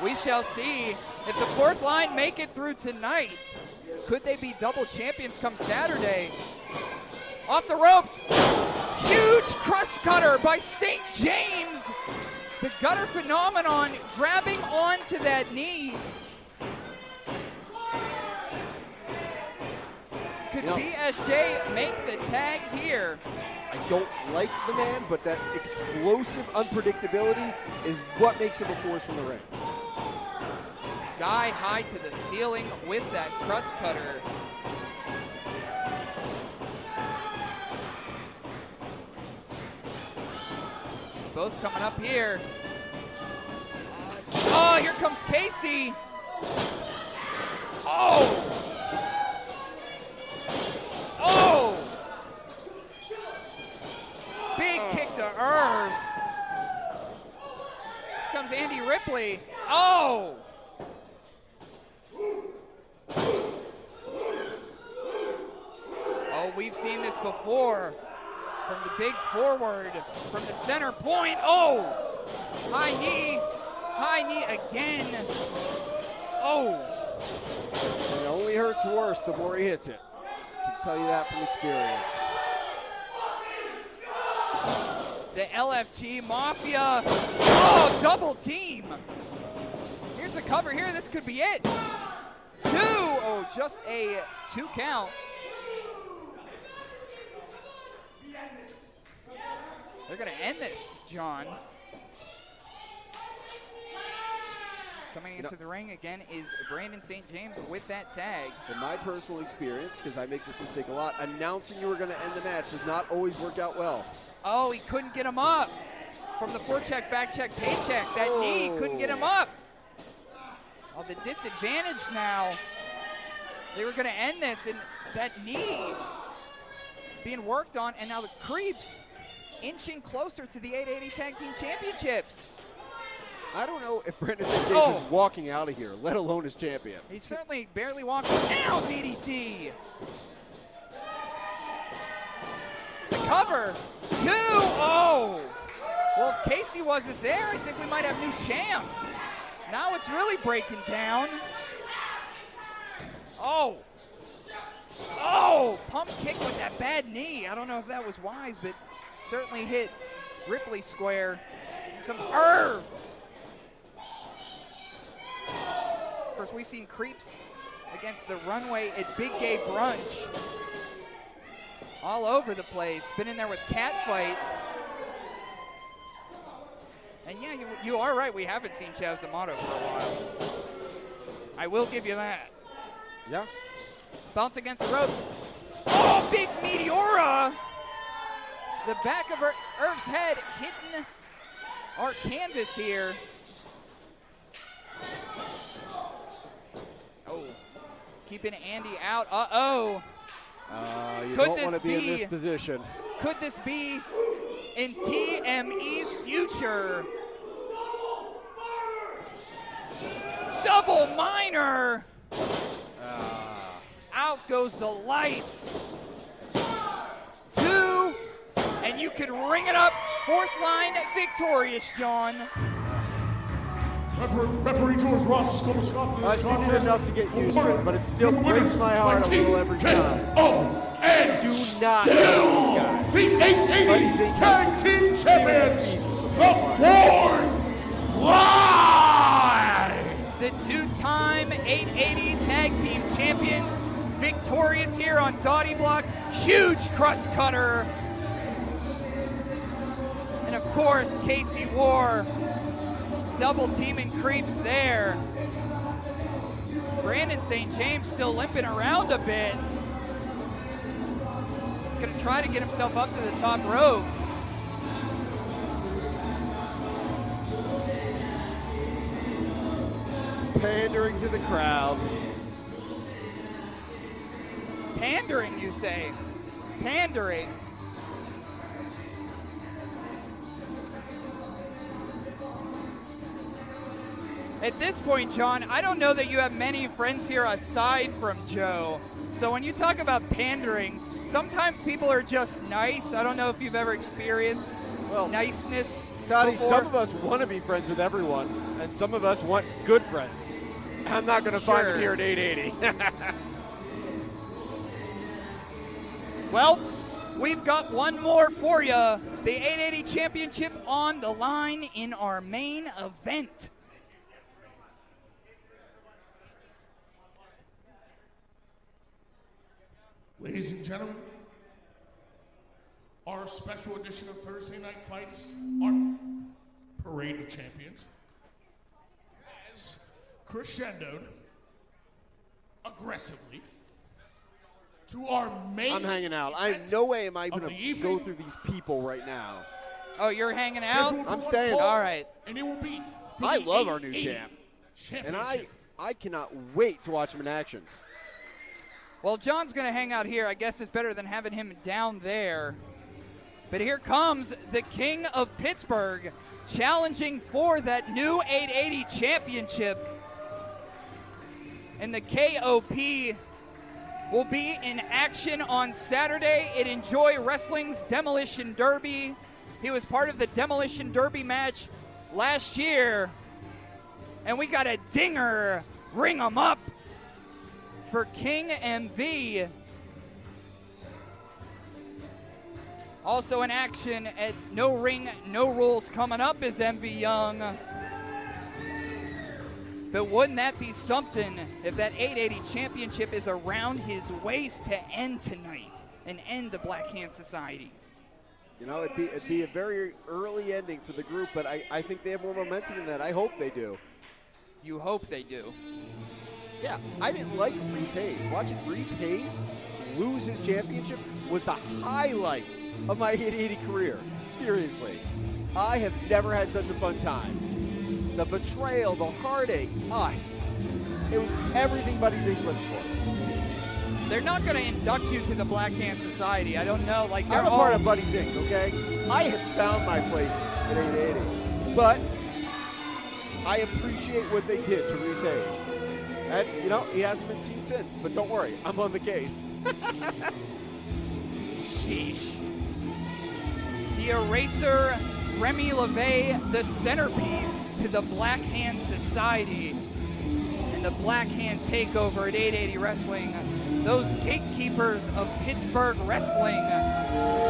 We shall see if the fourth line make it through tonight. Could they be double champions come Saturday? Off the ropes. Huge cross cutter by St. James. The gutter phenomenon grabbing onto that knee. Could BSJ make the tag here? I don't like the man, but that explosive unpredictability is what makes him a force in the ring. Sky high to the ceiling with that cross cutter. Both coming up here. Oh, here comes Casey. Oh! Oh! Big kick to Irv. Here comes Andy Ripley. Oh! Oh, we've seen this before. From the big forward, from the center point. Oh! High knee again. Oh! It only hurts worse the more he hits it. I can tell you that from experience. The LFG Mafia. Oh, double team. Here's a cover here. This could be it. 2. Oh, just a 2 count. They're going to end this, John. Coming into the ring again is Brandon St. James with that tag. In my personal experience, because I make this mistake a lot, announcing you were going to end the match does not always work out well. Oh, he couldn't get him up. From the forecheck, back check, paycheck. That knee couldn't get him up. Oh, the disadvantage now. They were going to end this, and that knee being worked on, and now the creeps inching closer to the 880 Tag Team Championships. I don't know if Brandon St. James is walking out of here, let alone as champion. He's certainly barely walking. Now DDT. It's a cover. 2. Oh. Well, if Casey wasn't there, I think we might have new champs. Now it's really breaking down. Oh. Oh, pump kick with that bad knee. I don't know if that was wise, but certainly hit Ripley square. Here comes Irv. Of course, we've seen creeps against the runway at Big Gay Brunch. All over the place. Been in there with Catfight. And yeah, you are right. We haven't seen Chaz D'Amato for a while. I will give you that. Yeah. Bounce against the ropes. Oh, big Meteora! The back of Irv's head hitting our canvas here. Oh, keeping Andy out. Uh-oh. You don't want to be in this position. Could this be in TME's future? Double minor. Out goes the lights. 2, and you can ring it up. Fourth line victorious, John. Referee George Ross is going to stop this I've seen it contest. enough to get used to it, but it still breaks my heart a little every time. And do not still know these guys. the 880 Tag Team Champions, the fourth line. The 2-time 880 Tag Team Champions victorious here on Dottie Block. Huge cross cutter. And of course, Casey War double teaming creeps there. Brandon St. James still limping around a bit. Gonna try to get himself up to the top rope. Pandering to the crowd. Pandering, you say? Pandering. At this point, John, I don't know that you have many friends here aside from Joe. So when you talk about pandering, sometimes people are just nice. I don't know if you've ever experienced niceness. Toddy, before. some of us want to be friends with everyone, and some of us want good friends. I'm not going to find them here at 880. Well, we've got one more for you. The 880 Championship on the line in our main event. Ladies and gentlemen, our special edition of Thursday Night Fights, our Parade of Champions, has crescendoed aggressively to our main. I'm hanging out. No way am I going to go through these people right now. Oh, you're hanging out? I'm staying. All right. And it will be. I love our new champ. And I cannot wait to watch him in action. Well, John's going to hang out here. I guess it's better than having him down there. But here comes the King of Pittsburgh challenging for that new 880 championship. And the KOP will be in action on Saturday at Enjoy Wrestling's Demolition Derby. He was part of the Demolition Derby match last year. And we got a dinger. Ring 'em up for King MV. Also in action at No Ring, No Rules coming up is MV Young. But wouldn't that be something if that 880 championship is around his waist to end tonight and end the Black Hand Society? You know, it'd be a very early ending for the group, but I think they have more momentum than that. I hope they do. You hope they do. Yeah, I didn't like Reese Hayes. Watching Reese Hayes lose his championship was the highlight of my 880 career. Seriously. I have never had such a fun time. The betrayal, the heartache, it was everything but his lips for. They're not going to induct you to the Black Hand Society. I don't know. Like, I'm a part of Buddy's Inc., okay? I have found my place at 880. But I appreciate what they did to Reese Hayes. And, you know, he hasn't been seen since. But don't worry, I'm on the case. Sheesh. The Eraser, Remy LaVey, the centerpiece to the Black Hand Society and the Black Hand takeover at 880 Wrestling. Those gatekeepers of Pittsburgh wrestling,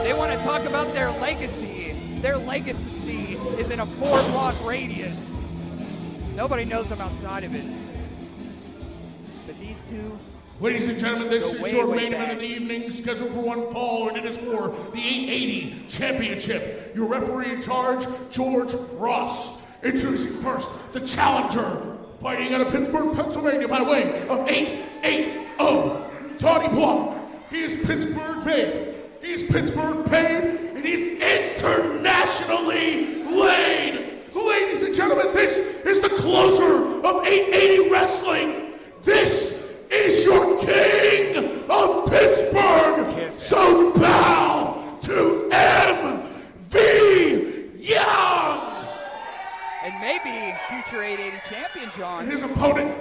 they want to talk about their legacy. Their legacy is in a 4-block radius. Nobody knows them outside of it. But these two... Ladies and gentlemen, this is your main event of the evening, scheduled for one fall, and it is for the 880 Championship. Your referee in charge, George Ross. Introducing first, the challenger, fighting out of Pittsburgh, Pennsylvania, by way of 880, Tony Blunt. He is Pittsburgh made. He is Pittsburgh paid, and he's internationally laid. Ladies and gentlemen, this is the closer of 880 Wrestling. This is your King of Pittsburgh. So bow to MV Young. And maybe future 880 champion, John. And his opponent,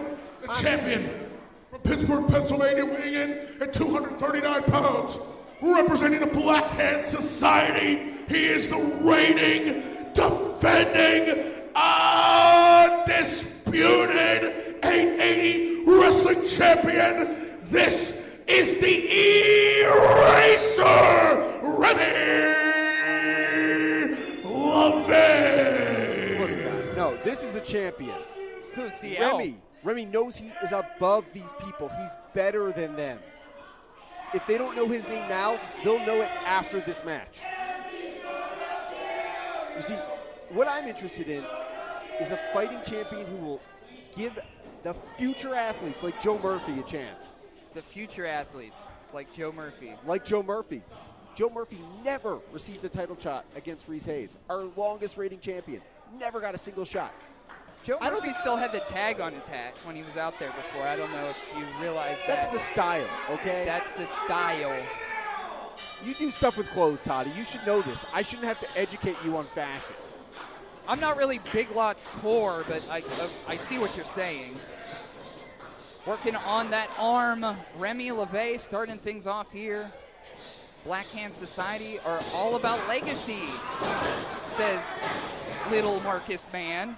the champion from Pittsburgh, Pennsylvania, weighing in at 239 pounds, representing the Black Hand Society. He is the reigning, defending, undisputed 880 wrestling champion. This is the Eraser, Remy LaVey. Look at that. No, this is a champion. Who's CL? Remy knows he is above these people. He's better than them. If they don't know his name now, they'll know it after this match. You see, what I'm interested in is a fighting champion who will give the future athletes like Joe Murphy a chance. The future athletes like Joe Murphy. Like Joe Murphy. Joe Murphy never received a title shot against Reese Hayes, our longest rating champion. Never got a single shot. Joe Murphy still had the tag on his hat when he was out there before. I don't know if you realize that. That's the style, okay? That's the style. You do stuff with clothes, Toddy. You should know this. I shouldn't have to educate you on fashion. I'm not really Big Lots core, but I see what you're saying. Working on that arm, Remy LaVey starting things off here. Black Hand Society are all about legacy, says little Marcus Mann.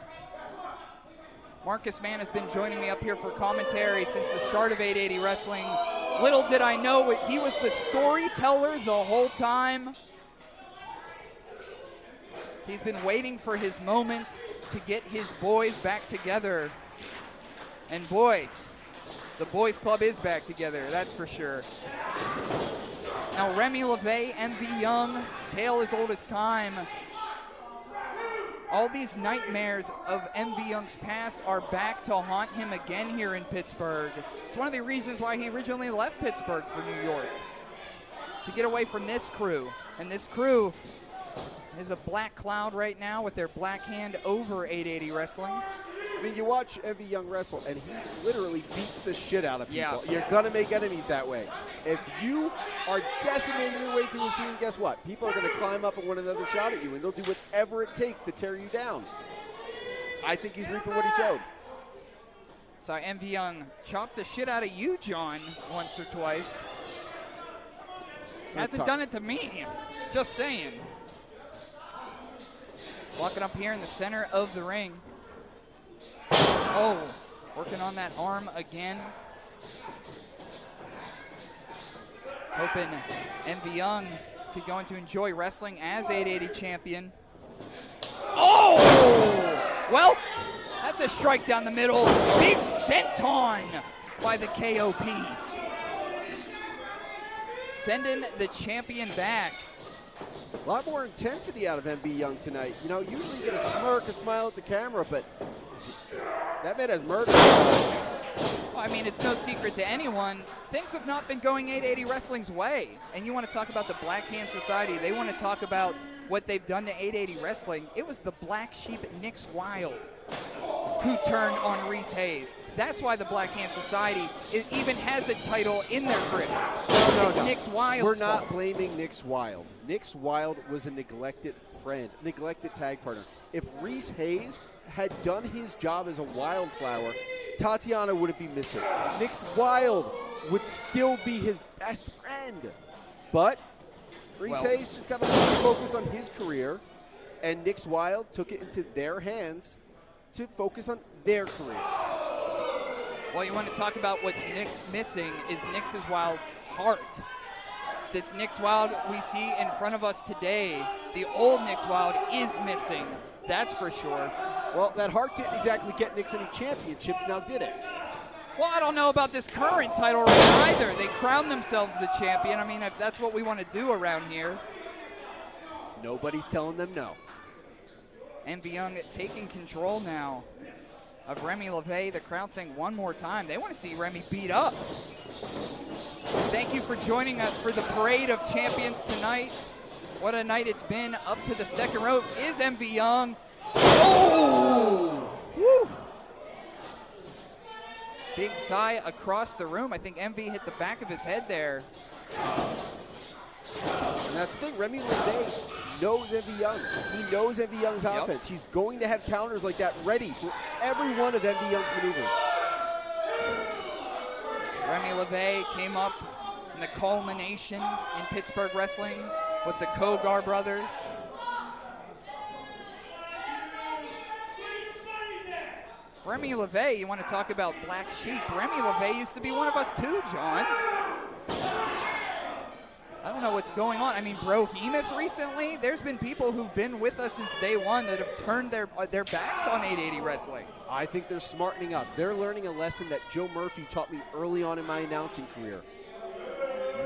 Marcus Mann has been joining me up here for commentary since the start of 880 Wrestling. Little did I know he was the storyteller the whole time. He's been waiting for his moment to get his boys back together. And boy, the boys club is back together, that's for sure. Now Remy LaVey, MV Young, tale as old as time. All these nightmares of MV Young's past are back to haunt him again here in Pittsburgh. It's one of the reasons why he originally left Pittsburgh for New York, to get away from this crew. And this crew is a black cloud right now with their black hand over 880 Wrestling. I mean, you watch MV Young wrestle, and he literally beats the shit out of people. Yeah. You're going to make enemies that way. If you are decimating your way through the scene, guess what? People are going to climb up and want another shot at you, and they'll do whatever it takes to tear you down. I think he's reaping what he sowed. Saw MV Young chop the shit out of you, John, once or twice. Hasn't done it to me. Just saying. Walking up here in the center of the ring. Oh, working on that arm again. Hoping MV Young could go on to enjoy wrestling as 880 champion. Oh! Well, that's a strike down the middle. Big senton by the KOP. Sending the champion back. A lot more intensity out of MV Young tonight. You know, usually you get a smirk, a smile at the camera, but that man has murder. Well, I mean, it's no secret to anyone. Things have not been going 880 Wrestling's way. And you want to talk about the Black Hand Society. They want to talk about what they've done to 880 Wrestling. It was the black sheep, Nick's Wilde, who turned on Reese Hayes. That's why the Black Hand Society even has a title in their grips. No. Nick's Wilde's We're not fault. blaming Nick's Wilde. Nick's Wilde was a neglected friend, neglected tag partner. If Reese Hayes had done his job as a wildflower, Tatiana wouldn't be missing. Nick's Wilde would still be his best friend. But Reese Hayes just got to focus on his career, and Nick's Wilde took it into their hands to focus on their career. Well, you want to talk about what's Nick's missing is Nick's Wilde heart. This Nick's Wilde we see in front of us today, the old Nick's Wilde is missing. That's for sure. Well, that heart didn't exactly get Nick's any championships, now did it? Well, I don't know about this current title reign either. They crowned themselves the champion. I mean, if that's what we want to do around here. Nobody's telling them no. MV Young taking control now of Remy LaVey. The crowd saying one more time. They want to see Remy beat up. Thank you for joining us for the Parade of Champions tonight. What a night it's been. Up to the second rope is MV Young. Oh! Woo! Big sigh across the room. I think MV hit the back of his head there. And that's the thing. Remy LaVey knows MV Young. He knows MV Young's offense. He's going to have counters like that ready for every one of MV Young's maneuvers. Remy LaVey came up in the culmination in Pittsburgh wrestling with the Kogar brothers. Remy LaVey, you want to talk about black sheep. Remy LaVey used to be one of us too, John. I don't know what's going on. I mean, Brohemoth recently, there's been people who've been with us since day one that have turned their backs on 880 Wrestling. I think they're smartening up. They're learning a lesson that Joe Murphy taught me early on in my announcing career.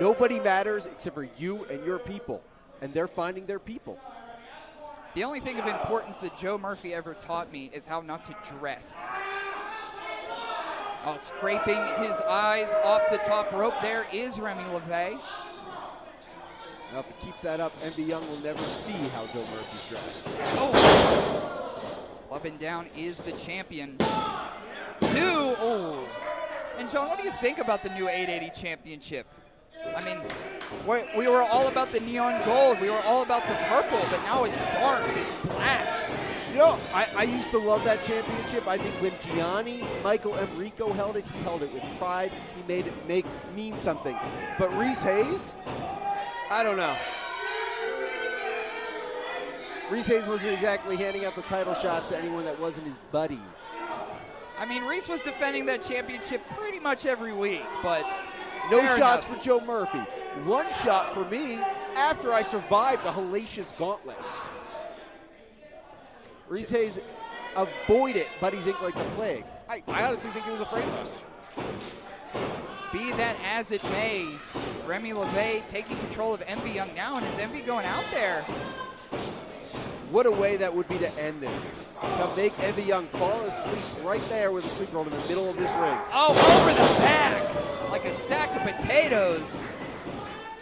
Nobody matters except for you and your people, and they're finding their people. The only thing of importance that Joe Murphy ever taught me is how not to dress. Scraping his eyes off the top rope, there is Remy LaVey. Now, if he keeps that up, MV Young will never see how Joe Murphy's dressed. Oh! Up and down is the champion. 2. Oh. And John, what do you think about the new 880 championship? I mean, we were all about the neon gold. We were all about the purple, but now it's dark. It's black. You know, I used to love that championship. I think when Michael Enrico held it, he held it with pride. He made it mean something. But Reese Hayes, I don't know. Reese Hayes wasn't exactly handing out the title shots to anyone that wasn't his buddy. I mean, Reese was defending that championship pretty much every week, but no shots for Joe Murphy. One shot for me after I survived the hellacious gauntlet. Reese Hayes avoided Buddy's ink like the plague. I honestly think he was afraid of us. Be that as it may, Remy LaVey taking control of Envy Young now, and is Envy going out there? What a way that would be to end this. To make Envy Young fall asleep right there with a sleep roll in the middle of this ring. Oh, over the back like a sack of potatoes.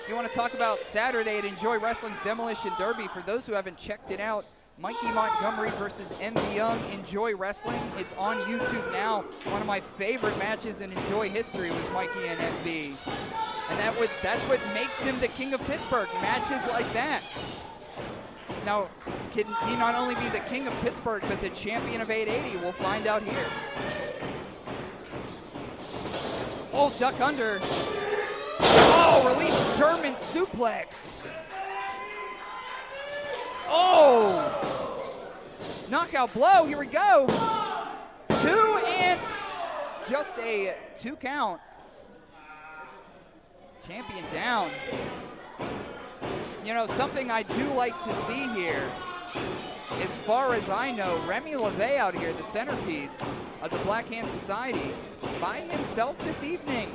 You want to talk about Saturday at Enjoy Wrestling's Demolition Derby. For those who haven't checked it out, Mikey Montgomery versus Envy Young, Enjoy Wrestling. It's on YouTube now. One of my favorite matches in Enjoy history was Mikey and Envy. And that's what makes him the king of Pittsburgh, matches like that. Now, can he not only be the king of Pittsburgh, but the champion of 880? We'll find out here. Oh, duck under. Oh, release German suplex. Oh! Knockout blow, here we go. 2 and just a 2 count. Champion down. You know, something I do like to see here, as far as I know, Remy LaVey out here, the centerpiece of the Black Hand Society, by himself this evening.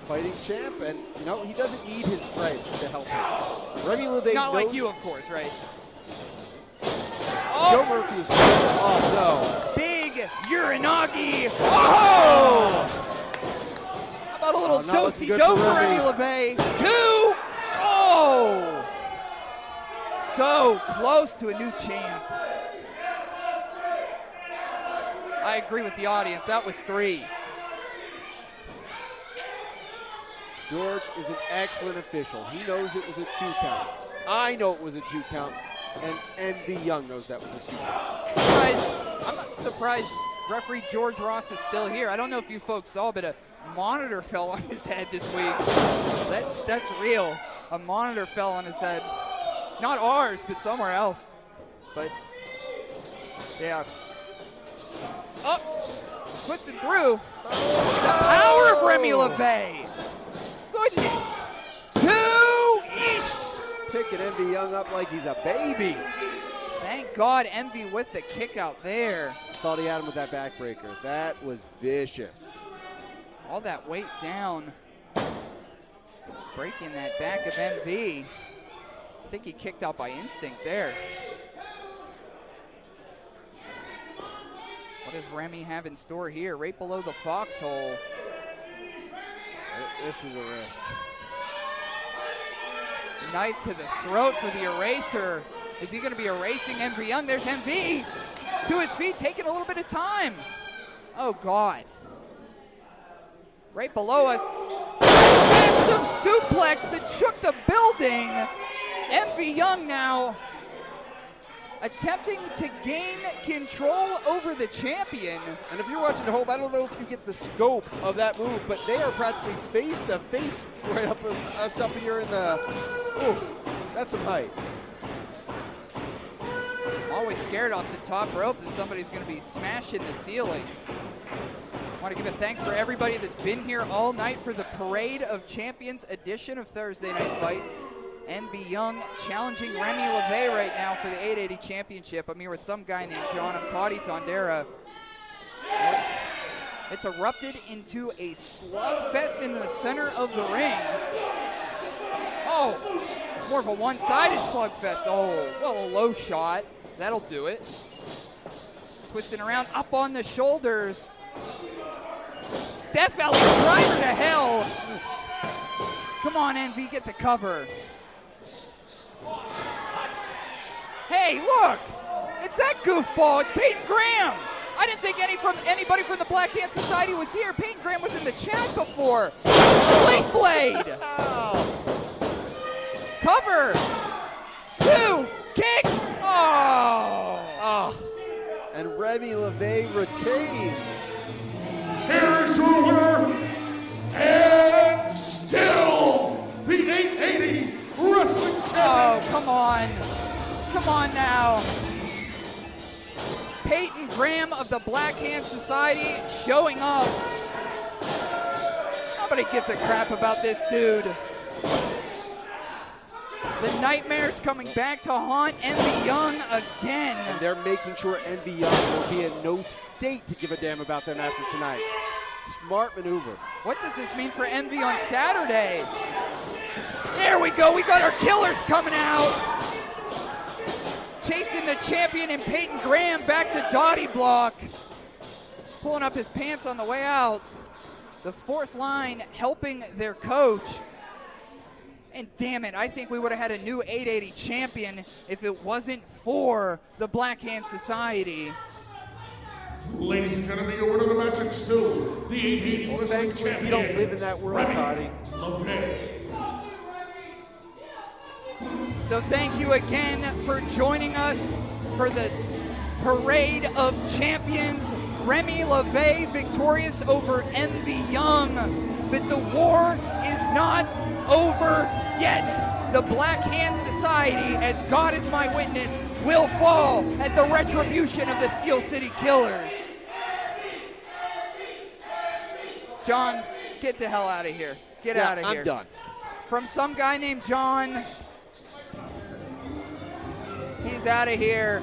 Fighting champ, and you know, he doesn't need his friends to help him. Remy LaVey Not knows, like you, of course, right? Joe Murphy is oh no. Big Uranagi. Oh! How about a little do-si-do for Remy LaVey? 2! Oh! So close to a new champ. I agree with the audience. That was 3. George is an excellent official. He knows it was a 2 count. I know it was a 2 count. And Envy Young knows that was a 2 count. I'm not surprised referee George Ross is still here. I don't know if you folks saw, but a monitor fell on his head this week. That's real. A monitor fell on his head. Not ours, but somewhere else. But, yeah. Oh, twisted through. The power of Remy LaVey. Goodness. 2-ish. Picking Envy Young up like he's a baby. Thank God Envy with the kick out there. Thought he had him with that backbreaker. That was vicious. All that weight down. Breaking that back of Envy. I think he kicked out by instinct there. What does Remy have in store here? Right below the foxhole. This is a risk. Knife to the throat for the eraser. Is he going to be erasing Envy Young? There's Envy to his feet, taking a little bit of time. Oh, God. Right below us. Massive suplex that shook the building. Envy Young now attempting to gain control over the champion. And if you're watching at home, I don't know if you get the scope of that move, but they are practically face to face right up with us up here in the. Oof, that's some height. Always scared off the top rope that somebody's going to be smashing the ceiling. I want to give a thanks for everybody that's been here all night for the Parade of Champions edition of Thursday Night Fights. Envy Young challenging Remy LaVey right now for the 880 championship. I'm here with some guy named John. I'm Toddy Tondera. It's erupted into a slugfest in the center of the ring. Oh, more of a one-sided slugfest. Oh, well, a low shot. That'll do it. Twisting around, up on the shoulders. Death Valley driver to hell. Come on, Envy, get the cover. Hey, look! It's that goofball. It's Peyton Graham. I didn't think anybody from the Black Hand Society was here. Peyton Graham was in the chat before. Sling Blade. Cover. 2. Kick. Oh. And Remy LaVey retains. Here's your winner, and still the 880 Wrestling Champion. Oh, come on. Come on now. Peyton Graham of the Black Hand Society showing up. Nobody gives a crap about this dude. The Nightmare's coming back to haunt Envy Young again. And they're making sure Envy Young will be in no state to give a damn about them after tonight. Smart maneuver. What does this mean for Envy on Saturday? There we go. We got our killers coming out. Chasing the champion and Peyton Graham back to Dottie Block. Pulling up his pants on the way out. The fourth line helping their coach. And damn it, I think we would have had a new 880 champion if it wasn't for the Black Hand Society. Ladies and gentlemen, your winner of the match is still the 880 Wrestling Champion. You don't live in that world, Toddy. LaVey. So thank you again for joining us for the Parade of Champions. Remy LaVey victorious over Envy Young. But the war is not over yet. The Black Hand Society, as God is my witness, will fall at the retribution of the Steel City Killers. John, get the hell out of here. Get out of here. I'm done. From some guy named John. He's out of here.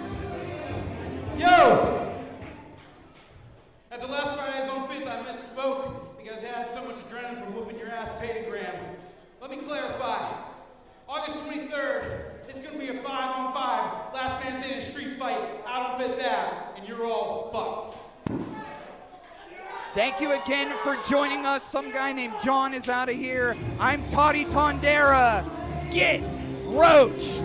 Yo! At the last Friday's on 5th, I misspoke because I had so much adrenaline from whooping your ass, Peyton Graham. Let me clarify. August 23rd, it's going to be a 5-on-5 last man standing street fight out on 5th Ave, and you're all fucked. Thank you again for joining us. Some guy named John is out of here. I'm Toddy Tondera. Get roached.